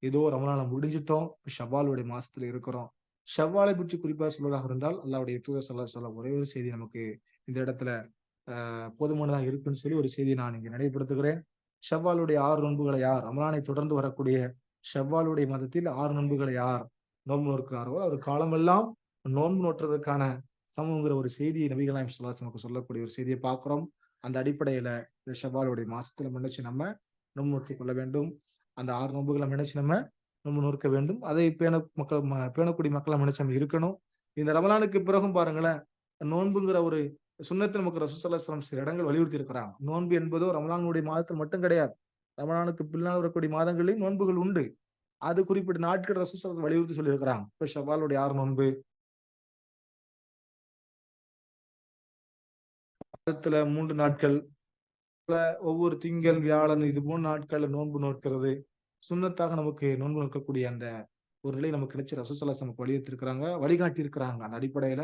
ஏதோ ரமலான முடிஞ்சிட்டோம். ஷவ்வாலுடைய மாசத்துல இருக்கிறோம். ஷவ்வாலை பற்றி குறிப்பா சொல்வதாக இருந்தால் அல்லாஹ்வுடைய தூதர் ஸல்லல்லாஹு அலைஹி வஸல்லம் ஒரே ஒரு செய்தி நமக்கு இந்த இடத்துல போதுமானதா இருக்குன்னு சொல்லி ஒரு செய்தியை நான் இங்க நினைவுபடுத்துகிறேன். ஷவ்வாலுடைய 6 நோன்புகளை யார் ரமலானை தொடர்ந்து வரக்கூடிய ஷவ்வாலுடைய மாதத்தில் 6 நோன்புகளை யார் நோன்பு நோக்கிறார்களோ அவர் காலமெல்லாம் நோன்பு நோற்றுவதற்கான சமம்ங்கிற ஒரு செய்தியை நபிகள் நாயகம் ஸல்லல்லாஹு அலைஹி வஸல்லம் சொல்லக்கூடிய ஒரு செய்தியை பார்க்கிறோம். அந்த அடிப்படையில இந்த ஷவ்வாலுடைய மாசத்துல நினைச்சு நம்ம நோன்பு நோற்றுக் கொள்ள வேண்டும். அந்த 6 நோன்புகளை நினைச்சு நம்ம நோன்பு நோற்க வேண்டும். அதை பேணக்கூடிய மக்களா நினைச்சு நம்ம இருக்கணும். இந்த ரமலானுக்கு பிறகும் பாருங்களேன், நோன்புங்கிற ஒரு சுன்னத்தை நமக்கு ரசூல் ஸல்லல்லாஹு அலைஹி வஸல்லம் சில இடங்கள் வலியுறுத்தி இருக்கிறாங்க. நோன்பு என்பதோ ரமலானுடைய மாதத்தில் மட்டும் கிடையாது. ரமலானுக்கு பின்னால் வரக்கூடிய மாதங்களிலும் நோன்புகள் உண்டு. அது குறிப்பிட்ட நாட்கள் ரசூல் ஸல்லல்லாஹு அலைஹி வஸல்லம் வலியுறுத்தி சொல்லியிருக்கிறாங்க. இப்ப ஷவ்வாலுடைய 6 நோன்பு, மாதத்துல 3 நாட்கள், ஒவ்வொரு திங்கள், வியாழன் இது போன்ற நாட்கள்ல நோன்பு நோக்கிறது சுன்னத்தாக நமக்கு நோன்பு நோக்கக்கூடிய அந்த ஒரு நிலை நமக்கு கிடைச்சு ரசூல் ஸல்லல்லாஹு அலைஹி வஸல்லம் நமக்கு வலியுறுத்திருக்கிறாங்க, வழிகாட்டி இருக்கிறாங்க. அந்த அடிப்படையில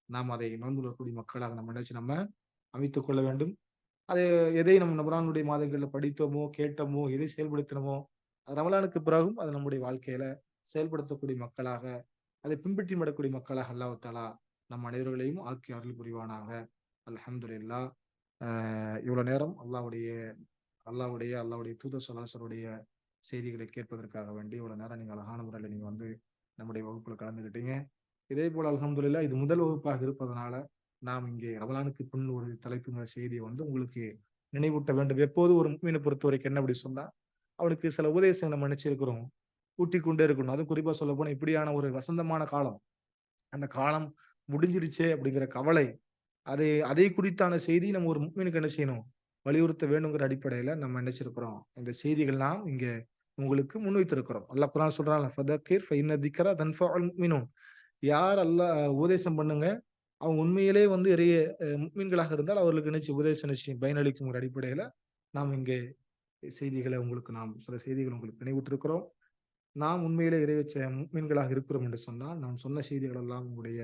நாம் அதை நோன்பு நோக்கக்கூடிய மக்களாக நம்ம நினைச்சு நம்ம அமைத்துக் கொள்ள வேண்டும். அது எதை நம்ம ரமலானுடைய மாதங்கள்ல படித்தோமோ, கேட்டோமோ, எதை செயல்படுத்தினோமோ, அது ரமலானுக்கு பிறகும் அது நம்முடைய வாழ்க்கையில செயல்படுத்தக்கூடிய மக்களாக, அதை பின்பற்றி நடக்கூடிய மக்களாக அல்லாஹ் தஆலா நம் அனைவர்களையும் ஆக்கி அருள் புரிவானாக. அல்ஹம்துலில்லாஹ். இவ்வளவு நேரம் அல்லாஹ்வுடைய தூதர் ஸல்லல்லாஹு அலைஹி வஸல்லம் செய்திகளை கேட்பதற்காக வேண்டி இவ்வளவு நேரம் நீங்க அழகான முறையில் நீங்க வந்து நம்முடைய வகுப்புல கலந்துக்கிட்டீங்க. இதே போல அல்ஹம்துலில்லாஹ் இது முதல் வகுப்பாக இருப்பதனால நாம் இங்கே ரமலானுக்கு பின் ஒரு தலைப்பு செய்தியை வந்து உங்களுக்கு நினைவூட்ட வேண்டும். எப்போது ஒரு முஃமினை பொறுத்த வரைக்கும் என்ன அப்படி சொன்னா, அவனுக்கு சில உபதேசங்களை நம்ம நினைச்சிருக்கிறோம், ஊட்டிக் கொண்டே இருக்கணும். அதுவும் குறிப்பா சொல்ல போனா இப்படியான ஒரு வசந்தமான காலம், அந்த காலம் முடிஞ்சிருச்சே அப்படிங்கிற கவலை, அதை குறித்தான செய்தி நம்ம ஒரு முஃமினுக்கு என்ன செய்யணும், வலியுறுத்த வேண்டுங்கிற அடிப்படையில நம்ம நினைச்சிருக்கிறோம். இந்த செய்திகள்லாம் இங்க உங்களுக்கு முன்வைத்திருக்கிறோம். அல்லாஹ் குர்ஆன் சொல்றான்ல, ஃபதக்கிர் ஃபஇன்ன திக்ரா தன்ஃபஉல் முஃமினூன். யார் அல்லாஹ் உபதேசம் பண்ணுங்க, அவங்க உண்மையிலே வந்து இறைய முஃமின்களாக இருந்தால் அவர்களுக்கு உபதேசம் நிச்சயம் பயனளிக்குங்கிற அடிப்படையில நாம் இங்கே நாம் சில செய்திகள் உங்களுக்கு நினைவூட்டிருக்கிறோம். நாம் உண்மையிலே இறைவச்ச முஃமின்களாக இருக்கிறோம் என்று சொன்னால், நாம் சொன்ன செய்திகள் எல்லாம் உங்களுடைய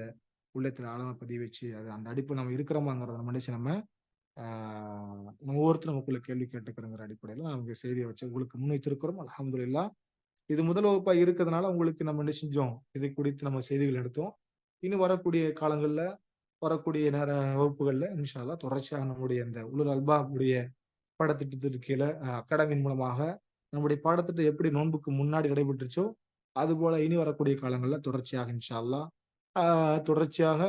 உள்ளத்தில் ஆழமா பதிய வச்சு அது அந்த அடிப்படை நம்ம இருக்கிறோமாங்கிறத நம்ம நினைச்சு நம்ம ஒவ்வொருத்தரும் நமக்குள்ள கேள்வி கேட்டுக்கிறோங்கிற அடிப்படையில நாம் இங்க செய்தியை வச்சு உங்களுக்கு முன்வைத்திருக்கிறோம். அல்ஹம்துலில்லாஹ். இது முதல் வகுப்பா இருக்கிறதுனால உங்களுக்கு நம்ம என்ன செஞ்சோம், இதை குறித்து நம்ம செய்திகள் எடுத்தோம். இன்னும் வரக்கூடிய காலங்கள்ல வரக்கூடிய வகுப்புகள்ல இன்ஷா அல்லாஹ் தொடர்ச்சியாக நம்முடைய இந்த உலுல் அல்பாப் உடைய பாடத்திட்டத்திற்கு கீழே அகாடமியின் மூலமாக நம்முடைய பாடத்திட்டம் எப்படி நோன்புக்கு முன்னாடி நடைபெற்றுச்சோ அது போல இனி வரக்கூடிய காலங்கள்ல தொடர்ச்சியாக இன்ஷா அல்லாஹ் தொடர்ச்சியாக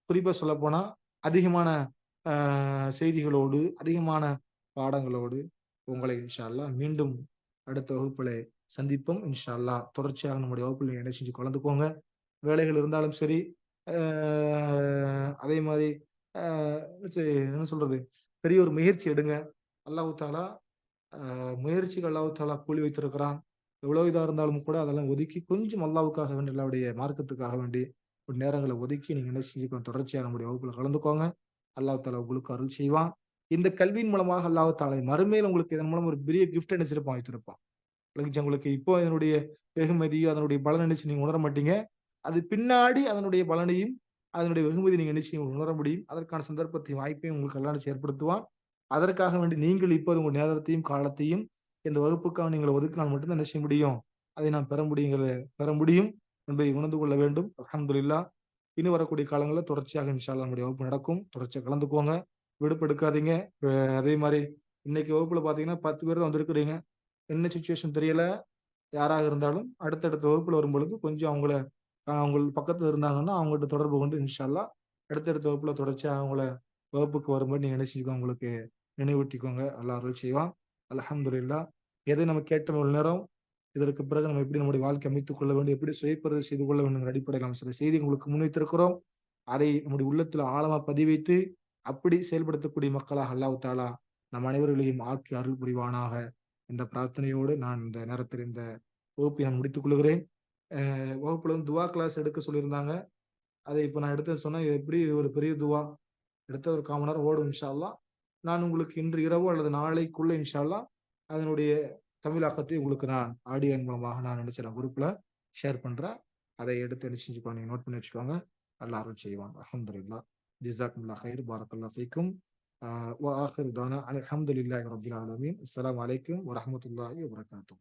குறிப்பா சொல்ல போனா அதிகமான செய்திகளோடு அதிகமான பாடங்களோடு உங்களை இன்ஷா அல்லாஹ் மீண்டும் அடுத்த வகுப்புல சந்திப்போம். இன்ஷா அல்லாஹ் தொடர்ச்சியாக நம்முடைய வகுப்புல என்ன செஞ்சு கலந்துக்கோங்க. வேலைகள் இருந்தாலும் சரி, அதே மாதிரி என்ன சொல்றது, பெரிய ஒரு முயற்சி எடுங்க. அல்லாஹ் தாலா முயற்சிகள் அல்லாஹ் தாலா கூலி வைத்திருக்கிறான். எவ்வளவு இதா இருந்தாலும் கூட அதெல்லாம் ஒதுக்கி கொஞ்சம் அல்லாவுக்காக வேண்டி அல்லாவுடைய மார்க்கத்துக்காக வேண்டி ஒரு நேரங்களை ஒதுக்கி நீங்க என்ன செஞ்சுக்கோங்க, தொடர்ச்சியா நம்முடைய வகுப்புல கலந்துக்கோங்க. அல்லாஹ் தாலா உங்களுக்கு அருள் செய்வான். இந்த கல்வியின் மூலமாக அல்லாஹ் தாலா மறுமையில் உங்களுக்கு இதன் மூலம் ஒரு பெரிய கிஃப்ட் நினைச்சிருப்பான் வைத்திருப்பான். உங்களுக்கு இப்போ அதனுடைய வெகுமதியோ அதனுடைய பலன் நினைச்சு நீங்க உணர மாட்டீங்க. அது பின்னாடி அதனுடைய பலனையும் அதனுடைய வெகுமதி நீங்க நிச்சயம் உணர முடியும். அதற்கான சந்தர்ப்பத்தையும் வாய்ப்பையும் உங்களுக்கு எல்லாம் ஏற்படுத்துவான். அதற்காக வேண்டி நீங்கள் இப்போது உங்கள் நேரத்தையும் காலத்தையும் இந்த வகுப்புக்காக நீங்கள் ஒதுக்கினால் மட்டும்தான் என்ன செய்ய முடியும், அதை நாம் பெற முடியும் என்பதை உணர்ந்து கொள்ள வேண்டும். அல்ஹம்துலில்லாஹ். இனி வரக்கூடிய காலங்களில் தொடர்ச்சியாக இன்ஷா அல்லாஹ் நம்முடைய வகுப்பு நடக்கும். தொடர்ச்சியாக கலந்துக்கோங்க, விடுப்பு எடுக்காதீங்க. அதே மாதிரி இன்னைக்கு வகுப்புல பாத்தீங்கன்னா 10 பேர் தான் வந்திருக்கிறீங்க. என்ன சுச்சுவேஷன் தெரியல. யாராக இருந்தாலும் அடுத்தடுத்த வகுப்புல வரும் பொழுது கொஞ்சம் அவங்க பக்கத்துல இருந்தாங்கன்னா அவங்ககிட்ட தொடர்பு கொண்டு இன்ஷா அல்லாஹ் அடுத்தடுத்த வகுப்புல தொடர்ச்சியா வகுப்புக்கு வரும்போது நீங்க நினைச்சுக்கோங்க, உங்களுக்கு நினைவூட்டிக்கோங்க. அல்லாஹ் அருள் செய்வான். அல்ஹம்துலில்லாஹ். எதை நம்ம கேட்ட ஒரு நேரம் இதற்கு பிறகு நம்ம எப்படி நம்முடைய வாழ்க்கை அமைத்துக் கொள்ள வேண்டும், எப்படி சுயப்பதிவு செய்து கொள்ள வேண்டும் அடிப்படையில் நாம் சில செய்தி உங்களுக்கு முன்வைத்திருக்கிறோம். அதை நம்முடைய உள்ளத்துல ஆழமா பதிவைத்து அப்படி செயல்படுத்தக்கூடிய மக்களாக அல்லாஹ் தாலா நம் அனைவர்களையும் ஆக்கி அருள் புரிவானாக என்ற பிரார்த்தனையோடு நான் இந்த நேரத்தில் இந்த வகுப்பை நான் முடித்துக் கொள்கிறேன். வகுப்புல வந்து துவா கிளாஸ் எடுக்க சொல்லியிருந்தாங்க. அதை இப்ப நான் எடுத்து சொன்னேன். எப்படி இது ஒரு பெரிய துவா எடுத்த ஒரு 1/4 மணி நேரம் ஓடும் இன்ஷா அல்லாஹ். நான் உங்களுக்கு இன்று இரவோ அல்லது நாளைக்குள்ள இன்ஷா அல்லாஹ் அதனுடைய தமிழாக்கத்தை உங்களுக்கு நான் ஆடியோ மூலமாக நான் நினைச்சிடறேன் குரூப்ல ஷேர் பண்றேன். அதை எடுத்து என்ன செஞ்சுக்கோங்க, நீங்க நோட் பண்ணி வச்சுக்கோங்க. அல்லாஹ் அருள் செய்வாங்க. அல்ஹம்துலில்லாஹ். ஜஸாக்குமுல்லாஹ் கைர். பாரக்கல்லாஹு ஃபீக்கும். வ ஆகிரு தானா அல்ஹம்துலில்லாஹி ரப்பில் ஆலமீன். அஸ்ஸலாமு அலைக்கும் வரஹ்மத்துல்லாஹி வபரகாத்துஹு.